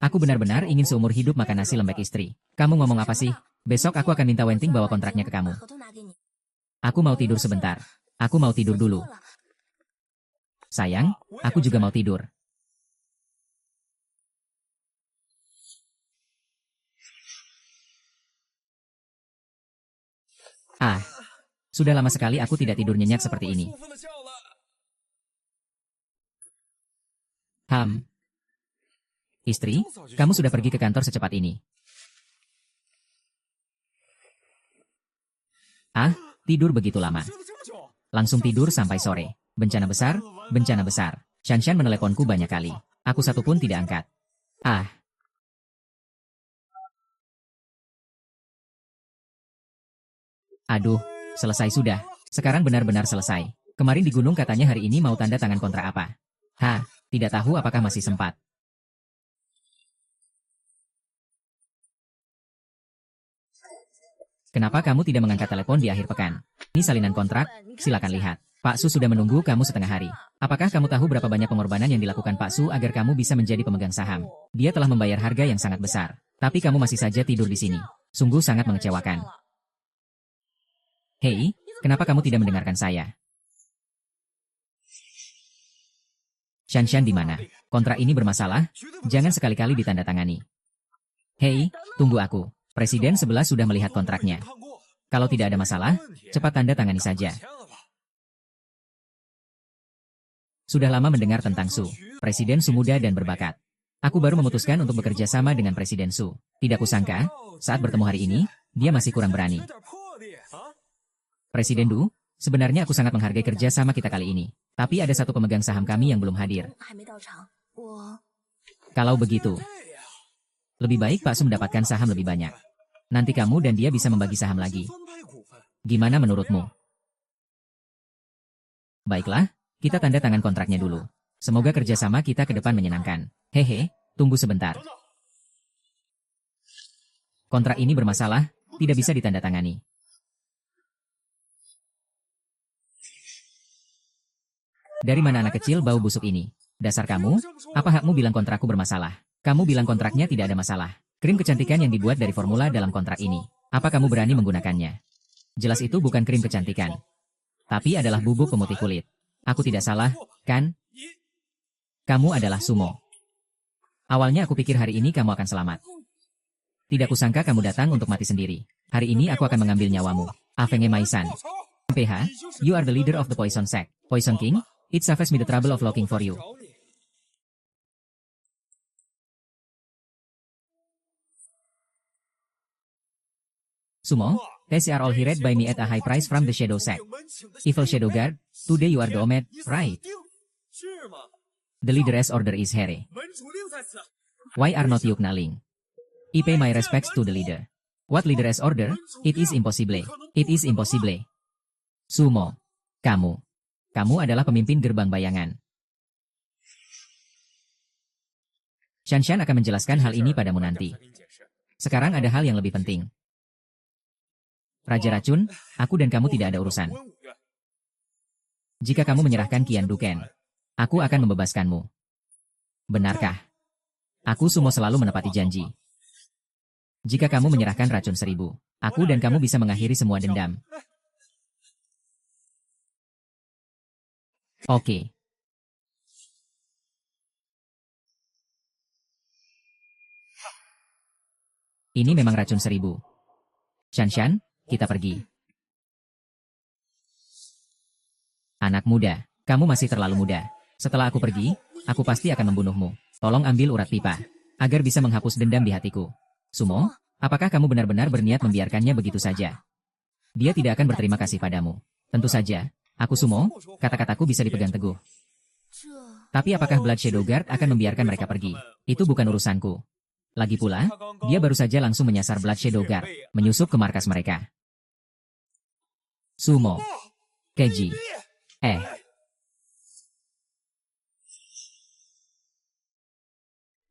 Aku benar-benar ingin seumur hidup makan nasi lembek istri. Kamu ngomong apa sih? Besok aku akan minta Wenting bawa kontraknya ke kamu. Aku mau tidur sebentar. Aku mau tidur dulu. Sayang, aku juga mau tidur. Sudah lama sekali aku tidak tidur nyenyak seperti ini. Istri, kamu sudah pergi ke kantor secepat ini. Tidur begitu lama. Langsung tidur sampai sore. Bencana besar, bencana besar. Shan Shan meneleponku banyak kali. Aku satu pun tidak angkat. Aduh, selesai sudah. Sekarang benar-benar selesai. Kemarin di gunung katanya hari ini mau tanda tangan kontrak apa. Tidak tahu apakah masih sempat. Kenapa kamu tidak mengangkat telepon di akhir pekan? Ini salinan kontrak, silakan lihat. Pak Su sudah menunggu kamu setengah hari. Apakah kamu tahu berapa banyak pengorbanan yang dilakukan Pak Su agar kamu bisa menjadi pemegang saham? Dia telah membayar harga yang sangat besar. Tapi kamu masih saja tidur di sini. Sungguh sangat mengecewakan. Hei, kenapa kamu tidak mendengarkan saya? Shan Shan di mana? Kontrak ini bermasalah? Jangan sekali-kali ditandatangani. Hei, tunggu aku. Presiden sebelah sudah melihat kontraknya. Kalau tidak ada masalah, cepat tanda tangani saja. Sudah lama mendengar tentang Su. Presiden Su muda dan berbakat. Aku baru memutuskan untuk bekerja sama dengan Presiden Su. Tidak kusangka, saat bertemu hari ini, dia masih kurang berani. Presiden Du, sebenarnya aku sangat menghargai kerja sama kita kali ini. Tapi ada satu pemegang saham kami yang belum hadir. Kalau begitu, lebih baik Pak Su mendapatkan saham lebih banyak. Nanti kamu dan dia bisa membagi saham lagi. Gimana menurutmu? Baiklah, kita tanda tangan kontraknya dulu. Semoga kerjasama kita ke depan menyenangkan. Hehe, tunggu sebentar. Kontrak ini bermasalah, tidak bisa ditandatangani. Dari mana anak kecil bau busuk ini? Dasar kamu, apa hakmu bilang kontrakku bermasalah? Kamu bilang kontraknya tidak ada masalah. Krim kecantikan yang dibuat dari formula dalam kontrak ini. Apa kamu berani menggunakannya? Jelas itu bukan krim kecantikan. Tapi adalah bubuk pemutih kulit. Aku tidak salah, kan? Kamu adalah Sumo. Awalnya aku pikir hari ini kamu akan selamat. Tidak kusangka kamu datang untuk mati sendiri. Hari ini aku akan mengambil nyawamu. Afenge Maisan. PH, you are the leader of the Poison Sect. Poison King, it saves me the trouble of looking for you. Sumo, these are all hired by me at a high price from the Shadow Sect. Evil Shadow Guard, today you are the Omed, right? The leader's order is Here. Why are not you knaling? I pay my respects to the leader. What leader's order? It is impossible. It is impossible. Sumo, kamu adalah pemimpin gerbang bayangan. Shanshan akan menjelaskan hal ini padamu nanti. Sekarang ada hal yang lebih penting. Raja Racun, aku dan kamu tidak ada urusan. Jika kamu menyerahkan Qian Duken, aku akan membebaskanmu. Benarkah? Aku Sumo selalu menepati janji. Jika kamu menyerahkan racun 1000, aku dan kamu bisa mengakhiri semua dendam. Oke. Ini memang racun 1000. Shanshan, kita pergi. Anak muda, kamu masih terlalu muda. Setelah aku pergi, aku pasti akan membunuhmu. Tolong ambil urat pipa, agar bisa menghapus dendam di hatiku. Sumo, apakah kamu benar-benar berniat membiarkannya begitu saja? Dia tidak akan berterima kasih padamu. Tentu saja, aku Sumo, kata-kataku bisa dipegang teguh. Tapi apakah Blood Shadow Guard akan membiarkan mereka pergi? Itu bukan urusanku. Lagi pula, dia baru saja langsung menyasar Blood Shadow Guard, menyusup ke markas mereka. Sumo. Keji.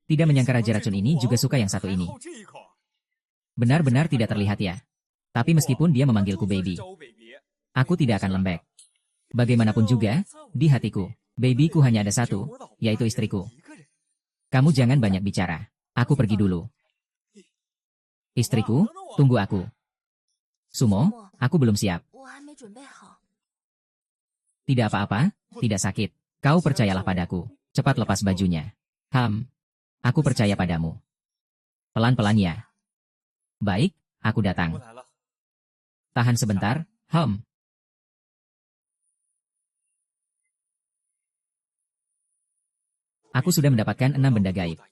Tidak menyangka Raja Racun ini juga suka yang satu ini. Benar-benar tidak terlihat ya. Tapi meskipun dia memanggilku baby, aku tidak akan lembek. Bagaimanapun juga, di hatiku, babyku hanya ada satu, yaitu istriku. Kamu jangan banyak bicara. Aku pergi dulu. Istriku, tunggu aku. Sumo, aku belum siap. Tidak apa-apa, tidak sakit. Kau percayalah padaku. Cepat lepas bajunya. Aku percaya padamu. Pelan-pelan ya. Baik, aku datang. Tahan sebentar, Aku sudah mendapatkan 6 benda gaib.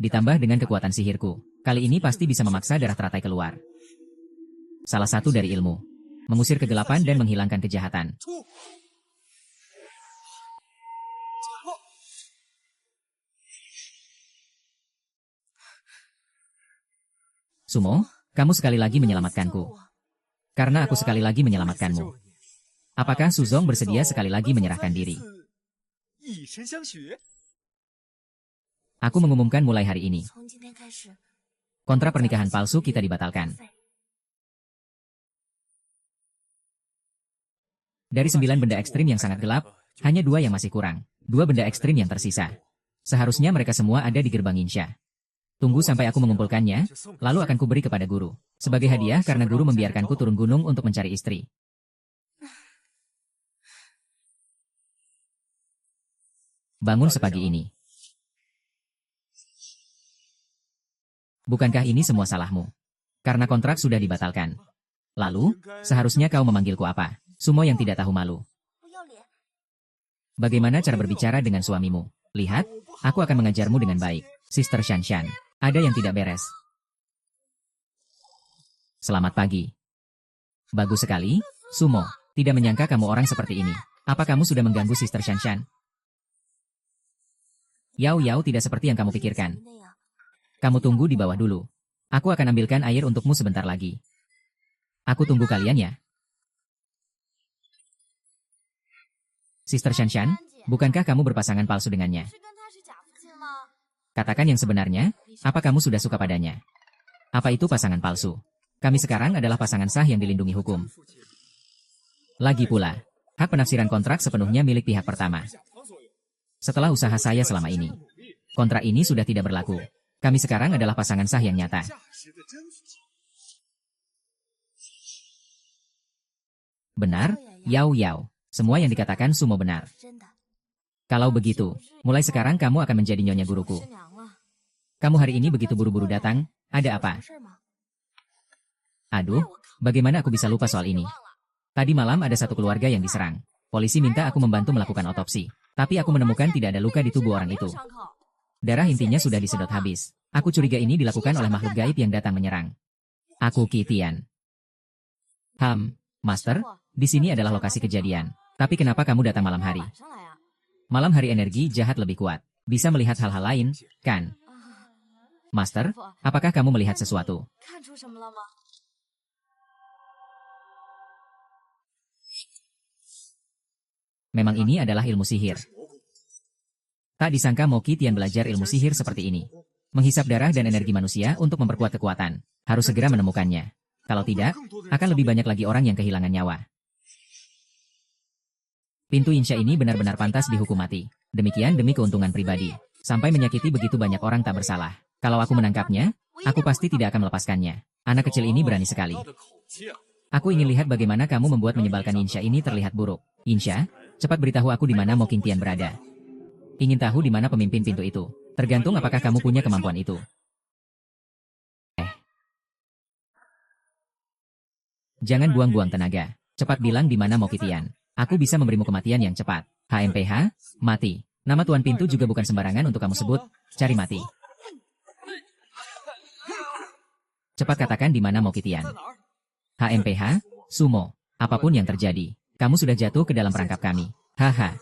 Ditambah dengan kekuatan sihirku, kali ini pasti bisa memaksa darah teratai keluar. Salah satu dari ilmu, mengusir kegelapan dan menghilangkan kejahatan. Sumo, kamu sekali lagi menyelamatkanku. Karena aku sekali lagi menyelamatkanmu. Apakah Suzong bersedia sekali lagi menyerahkan diri? Aku mengumumkan mulai hari ini. Kontrak pernikahan palsu kita dibatalkan. Dari 9 benda ekstrim yang sangat gelap, hanya 2 yang masih kurang. 2 benda ekstrim yang tersisa. Seharusnya mereka semua ada di gerbang Insha. Tunggu sampai aku mengumpulkannya, lalu akan kuberi kepada guru. Sebagai hadiah karena guru membiarkanku turun gunung untuk mencari istri. Bangun sepagi ini. Bukankah ini semua salahmu? Karena kontrak sudah dibatalkan. Lalu, seharusnya kau memanggilku apa? Sumo yang tidak tahu malu. Bagaimana cara berbicara dengan suamimu? Lihat, aku akan mengajarmu dengan baik. Sister Shanshan, ada yang tidak beres. Selamat pagi. Bagus sekali, Sumo. Tidak menyangka kamu orang seperti ini. Apa kamu sudah mengganggu Sister Shanshan? Yao Yao tidak seperti yang kamu pikirkan. Kamu tunggu di bawah dulu. Aku akan ambilkan air untukmu sebentar lagi. Aku tunggu kalian ya. Sister Shanshan, bukankah kamu berpasangan palsu dengannya? Katakan yang sebenarnya, apa kamu sudah suka padanya? Apa itu pasangan palsu? Kami sekarang adalah pasangan sah yang dilindungi hukum. Lagi pula, hak penafsiran kontrak sepenuhnya milik pihak pertama. Setelah usaha saya selama ini, kontrak ini sudah tidak berlaku. Kami sekarang adalah pasangan sah yang nyata. Benar, Yao Yao. Semua yang dikatakan Sumo benar. Kalau begitu, mulai sekarang kamu akan menjadi nyonya guruku. Kamu hari ini begitu buru-buru datang, ada apa? Aduh, bagaimana aku bisa lupa soal ini? Tadi malam ada satu keluarga yang diserang. Polisi minta aku membantu melakukan otopsi. Tapi aku menemukan tidak ada luka di tubuh orang itu. Darah intinya sudah disedot habis. Aku curiga ini dilakukan oleh makhluk gaib yang datang menyerang. Aku Qi Tian. Master, di sini adalah lokasi kejadian. Tapi kenapa kamu datang malam hari? Malam hari energi jahat lebih kuat. Bisa melihat hal-hal lain, kan? Master, apakah kamu melihat sesuatu? Memang ini adalah ilmu sihir. Tak disangka Mo Qi Tian belajar ilmu sihir seperti ini. Menghisap darah dan energi manusia untuk memperkuat kekuatan. Harus segera menemukannya. Kalau tidak, akan lebih banyak lagi orang yang kehilangan nyawa. Pintu Insya ini benar-benar pantas dihukum mati. Demikian demi keuntungan pribadi. Sampai menyakiti begitu banyak orang tak bersalah. Kalau aku menangkapnya, aku pasti tidak akan melepaskannya. Anak kecil ini berani sekali. Aku ingin lihat bagaimana kamu membuat menyebalkan Insya ini terlihat buruk. Insya, cepat beritahu aku di mana Mo Qi Tian berada. Ingin tahu di mana pemimpin pintu itu. Tergantung apakah kamu punya kemampuan itu. Jangan buang-buang tenaga. Cepat bilang di mana Mo Qi Tian. Aku bisa memberimu kematian yang cepat. HMPH, mati. Nama tuan pintu juga bukan sembarangan untuk kamu sebut. Cari mati. Cepat katakan di mana Mo Qi Tian. HMPH, Sumo. Apapun yang terjadi, kamu sudah jatuh ke dalam perangkap kami. Haha.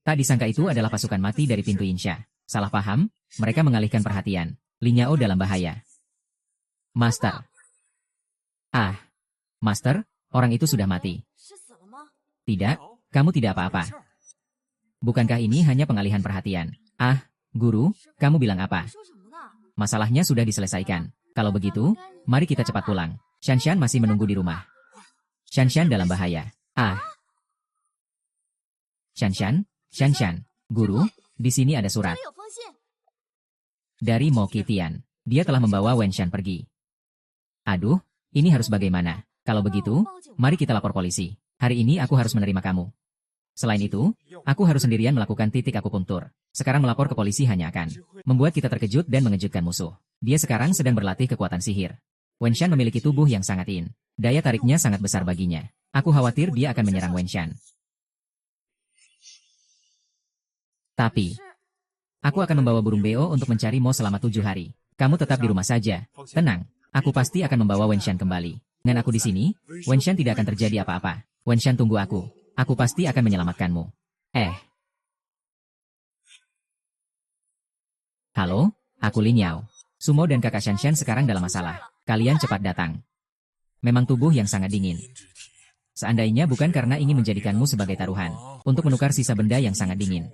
Tak disangka itu adalah pasukan mati dari pintu Insya. Salah paham, mereka mengalihkan perhatian. Li Nyao dalam bahaya. Master. Master, orang itu sudah mati. Tidak, kamu tidak apa-apa. Bukankah ini hanya pengalihan perhatian? Guru, kamu bilang apa? Masalahnya sudah diselesaikan. Kalau begitu, mari kita cepat pulang. Shanshan masih menunggu di rumah. Shanshan dalam bahaya. Shanshan, guru, di sini ada surat. Dari Mo Qi Tian. Dia telah membawa Wenshan pergi. Aduh, ini harus bagaimana? Kalau begitu, mari kita lapor polisi. Hari ini aku harus menerima kamu. Selain itu, aku harus sendirian melakukan titik akupunktur. Sekarang melapor ke polisi hanya akan membuat kita terkejut dan mengejutkan musuh. Dia sekarang sedang berlatih kekuatan sihir. Wenshan memiliki tubuh yang sangat daya tariknya sangat besar baginya. Aku khawatir dia akan menyerang Wenshan. Tapi, aku akan membawa burung beo untuk mencari Mo selama 7 hari. Kamu tetap di rumah saja. Tenang, aku pasti akan membawa Wenshan kembali. Dengan aku di sini, Wenshan tidak akan terjadi apa-apa. Wenshan tunggu aku. Aku pasti akan menyelamatkanmu. Halo, aku Li Nyao. Sumo dan kakak Shanshan sekarang dalam masalah. Kalian cepat datang. Memang tubuh yang sangat dingin. Seandainya bukan karena ingin menjadikanmu sebagai taruhan, untuk menukar sisa benda yang sangat dingin.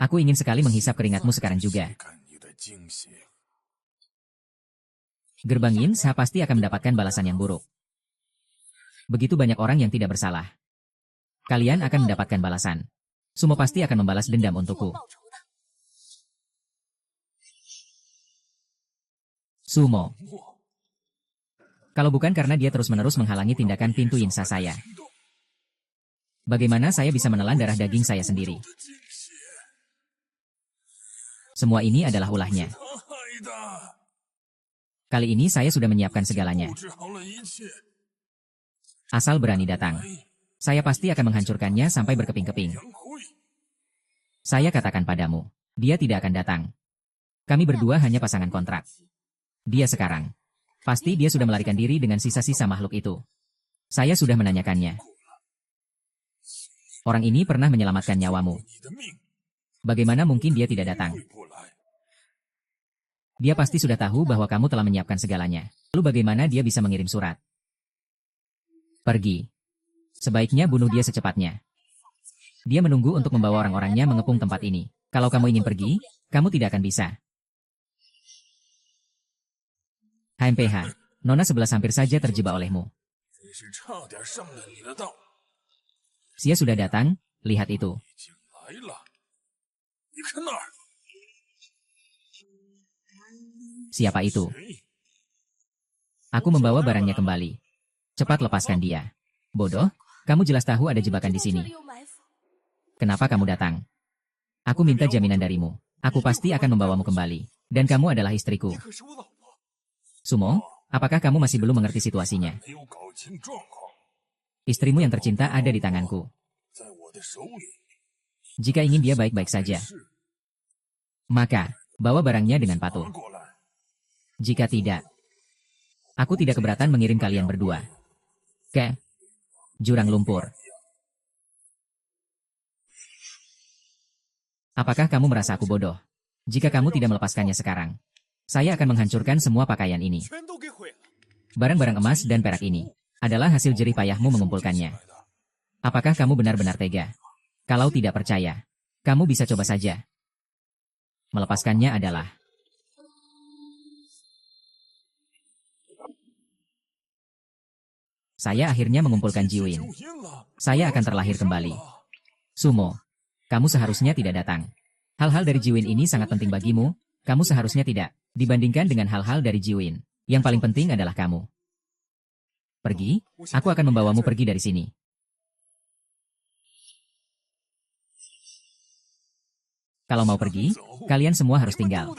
Aku ingin sekali menghisap keringatmu sekarang juga. Gerbang Yin Sha pasti akan mendapatkan balasan yang buruk. Begitu banyak orang yang tidak bersalah. Kalian akan mendapatkan balasan. Sumo pasti akan membalas dendam untukku. Sumo. Kalau bukan karena dia terus-menerus menghalangi tindakan pintu Yin Sha saya. Bagaimana saya bisa menelan darah daging saya sendiri? Semua ini adalah ulahnya. Kali ini saya sudah menyiapkan segalanya. Asal berani datang, saya pasti akan menghancurkannya sampai berkeping-keping. Saya katakan padamu, dia tidak akan datang. Kami berdua hanya pasangan kontrak. Dia sekarang. Pasti dia sudah melarikan diri dengan sisa-sisa makhluk itu. Saya sudah menanyakannya. Orang ini pernah menyelamatkan nyawamu. Bagaimana mungkin dia tidak datang? Dia pasti sudah tahu bahwa kamu telah menyiapkan segalanya. Lalu bagaimana dia bisa mengirim surat? Pergi. Sebaiknya bunuh dia secepatnya. Dia menunggu untuk membawa orang-orangnya mengepung tempat ini. Kalau kamu ingin pergi, kamu tidak akan bisa. HMPH, Nona 11 hampir saja terjebak olehmu. Sia sudah datang, lihat itu. Siapa itu? Aku membawa barangnya kembali. Cepat lepaskan dia. Bodoh, kamu jelas tahu ada jebakan di sini. Kenapa kamu datang? Aku minta jaminan darimu. Aku pasti akan membawamu kembali. Dan kamu adalah istriku. Sumo, apakah kamu masih belum mengerti situasinya? Istrimu yang tercinta ada di tanganku. Jika ingin dia baik-baik saja, maka bawa barangnya dengan patuh. Jika tidak, aku tidak keberatan mengirim kalian berdua ke jurang lumpur. Apakah kamu merasa aku bodoh? Jika kamu tidak melepaskannya sekarang, saya akan menghancurkan semua pakaian ini. Barang-barang emas dan perak ini adalah hasil jerih payahmu mengumpulkannya. Apakah kamu benar-benar tega? Kalau tidak percaya, kamu bisa coba saja. Melepaskannya adalah saya akhirnya mengumpulkan Jiwin. Saya akan terlahir kembali. Sumo, kamu seharusnya tidak datang. Hal-hal dari Jiwin ini sangat penting bagimu, kamu seharusnya tidak. Dibandingkan dengan hal-hal dari Jiwin, yang paling penting adalah kamu. Pergi, aku akan membawamu pergi dari sini. Kalau mau pergi, kalian semua harus tinggal.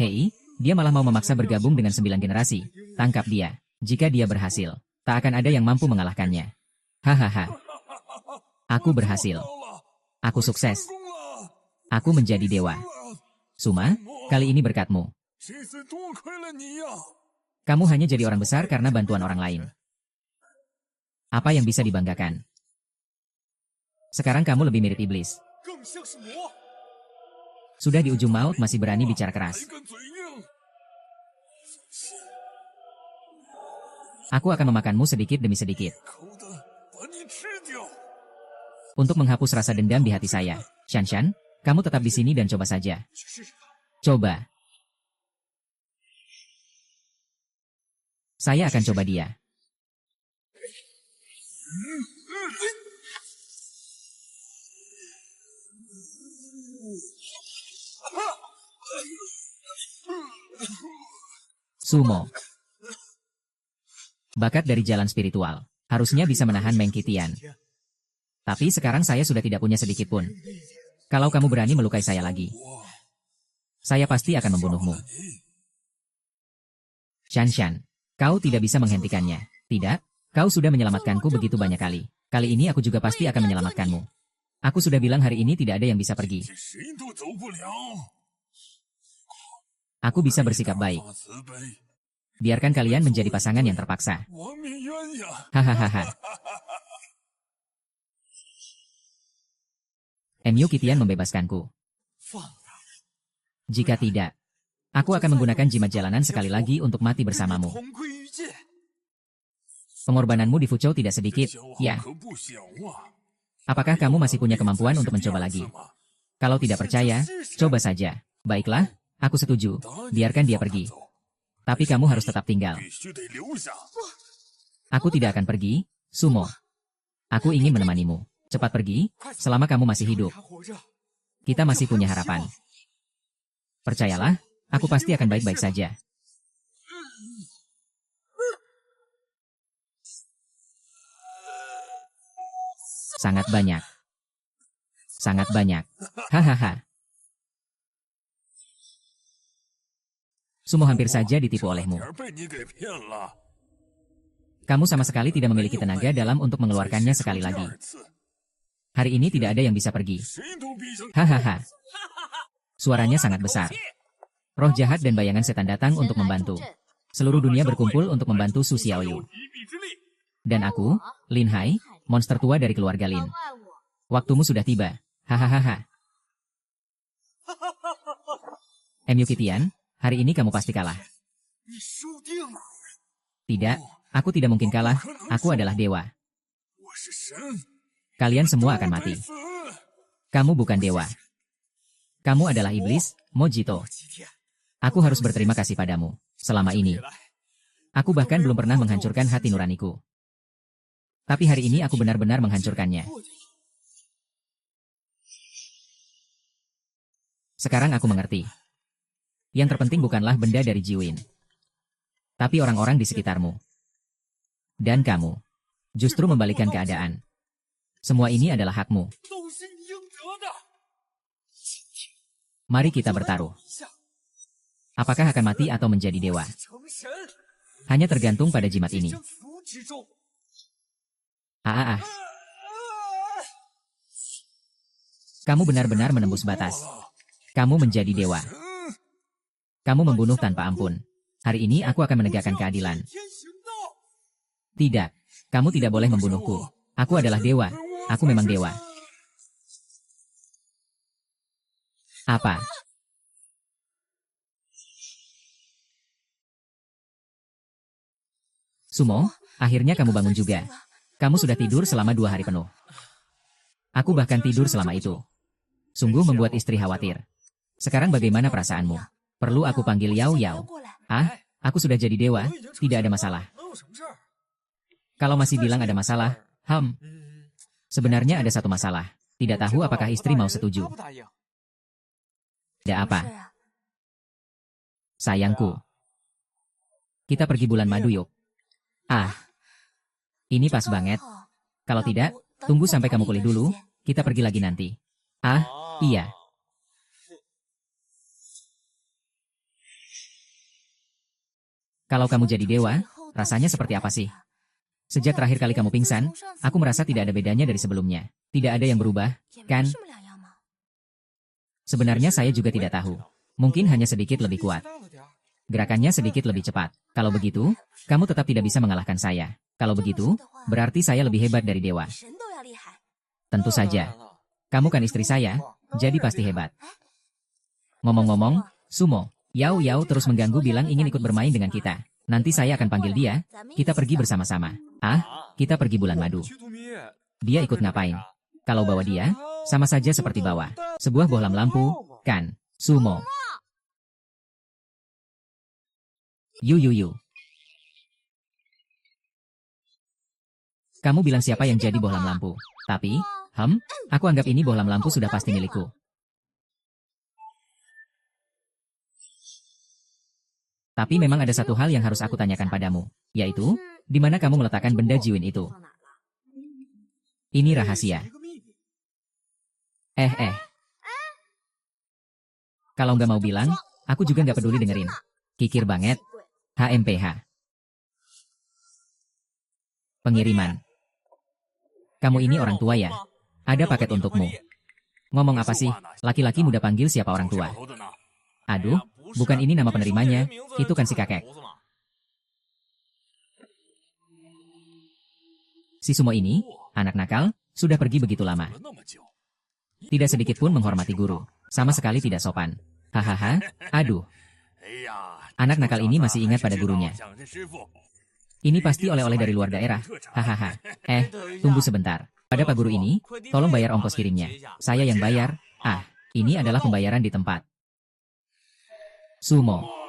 Hei, dia malah mau memaksa bergabung dengan 9 generasi. Tangkap dia. Jika dia berhasil, tak akan ada yang mampu mengalahkannya. Hahaha. Aku berhasil. Aku sukses. Aku menjadi dewa. Suma, kali ini berkatmu. Kamu hanya jadi orang besar karena bantuan orang lain. Apa yang bisa dibanggakan? Sekarang kamu lebih mirip iblis. Sudah di ujung maut masih berani bicara keras. Aku akan memakanmu sedikit demi sedikit. Untuk menghapus rasa dendam di hati saya. Shanshan, kamu tetap di sini dan coba saja. Coba. Saya akan coba dia. Sumo. Bakat dari jalan spiritual. Harusnya bisa menahan Mengkitian. Tapi sekarang saya sudah tidak punya sedikit pun. Kalau kamu berani melukai saya lagi, saya pasti akan membunuhmu. Shanshan, kau tidak bisa menghentikannya. Tidak, kau sudah menyelamatkanku begitu banyak kali. Kali ini aku juga pasti akan menyelamatkanmu. Aku sudah bilang hari ini tidak ada yang bisa pergi. Aku bisa bersikap baik. Biarkan kalian menjadi pasangan yang terpaksa. Hahaha. Mu Kitian membebaskanku. Jika tidak, aku akan menggunakan jimat jalanan sekali lagi untuk mati bersamamu. Pengorbananmu di Fuchou tidak sedikit, ya. Apakah kamu masih punya kemampuan untuk mencoba lagi? Kalau tidak percaya, coba saja. Baiklah, aku setuju. Biarkan dia pergi. Tapi kamu harus tetap tinggal. Aku tidak akan pergi, Sumo. Aku ingin menemanimu. Cepat pergi, selama kamu masih hidup. Kita masih punya harapan. Percayalah, aku pasti akan baik-baik saja. Sangat banyak. Sangat banyak. Hahaha. Sumo hampir saja ditipu olehmu. Kamu sama sekali tidak memiliki tenaga dalam untuk mengeluarkannya sekali lagi. Hari ini tidak ada yang bisa pergi. Hahaha. Suaranya sangat besar. Roh jahat dan bayangan setan datang untuk membantu. Seluruh dunia berkumpul untuk membantu Su Xiaoyu. Dan aku, Lin Hai, monster tua dari keluarga Lin. Waktumu sudah tiba. Hahaha. MU Kitian, hari ini kamu pasti kalah. Tidak, aku tidak mungkin kalah. Aku adalah dewa. Kalian semua akan mati. Kamu bukan dewa. Kamu adalah iblis, Mojito. Aku harus berterima kasih padamu. Selama ini, aku bahkan belum pernah menghancurkan hati nuraniku. Tapi hari ini aku benar-benar menghancurkannya. Sekarang aku mengerti. Yang terpenting bukanlah benda dari Jiwin, tapi orang-orang di sekitarmu. Dan kamu justru membalikkan keadaan. Semua ini adalah hakmu. Mari kita bertaruh. Apakah akan mati atau menjadi dewa? Hanya tergantung pada jimat ini. Kamu benar-benar menembus batas. Kamu menjadi dewa. Kamu membunuh tanpa ampun. Hari ini aku akan menegakkan keadilan. Tidak, kamu tidak boleh membunuhku. Aku adalah dewa. Aku memang dewa. Apa? Sumo, akhirnya kamu bangun juga. Kamu sudah tidur selama 2 hari penuh. Aku bahkan tidur selama itu. Sungguh membuat istri khawatir. Sekarang bagaimana perasaanmu? Perlu aku panggil Yao Yao? Aku sudah jadi dewa, tidak ada masalah. Kalau masih bilang ada masalah, sebenarnya ada satu masalah. Tidak tahu apakah istri mau setuju. Ada apa? Sayangku. Kita pergi bulan madu yuk. Ini pas banget. Kalau tidak, tunggu sampai kamu pulih dulu, kita pergi lagi nanti. Iya. Kalau kamu jadi dewa, rasanya seperti apa sih? Sejak terakhir kali kamu pingsan, aku merasa tidak ada bedanya dari sebelumnya. Tidak ada yang berubah, kan? Sebenarnya saya juga tidak tahu. Mungkin hanya sedikit lebih kuat. Gerakannya sedikit lebih cepat. Kalau begitu, kamu tetap tidak bisa mengalahkan saya. Kalau begitu, berarti saya lebih hebat dari dewa. Tentu saja. Kamu kan istri saya, jadi pasti hebat. Ngomong-ngomong, Sumo, Yao Yao terus mengganggu bilang ingin ikut bermain dengan kita. Nanti saya akan panggil dia, kita pergi bersama-sama. Kita pergi bulan madu. Dia ikut ngapain? Kalau bawa dia, sama saja seperti bawa sebuah bohlam lampu, kan? Sumo. Yu. Kamu bilang siapa yang jadi bohlam lampu? Tapi, aku anggap ini bohlam lampu sudah pasti milikku. Tapi memang ada satu hal yang harus aku tanyakan padamu, yaitu, di mana kamu meletakkan benda Jiwin itu? Ini rahasia. Kalau nggak mau bilang, aku juga nggak peduli dengerin. Kikir banget. HMPH. Pengiriman. Kamu ini orang tua ya? Ada paket untukmu. Ngomong apa sih? Laki-laki muda panggil siapa orang tua? Aduh, bukan ini nama penerimanya, itu kan si kakek. Si Sumo ini, anak nakal, sudah pergi begitu lama. Tidak sedikit pun menghormati guru, sama sekali tidak sopan. Hahaha, aduh. Anak nakal ini masih ingat pada gurunya. Ini pasti oleh-oleh dari luar daerah. Hahaha. Tunggu sebentar. Pada Pak Guru ini, tolong bayar ongkos kirimnya. Saya yang bayar. Ini adalah pembayaran di tempat. Sumo.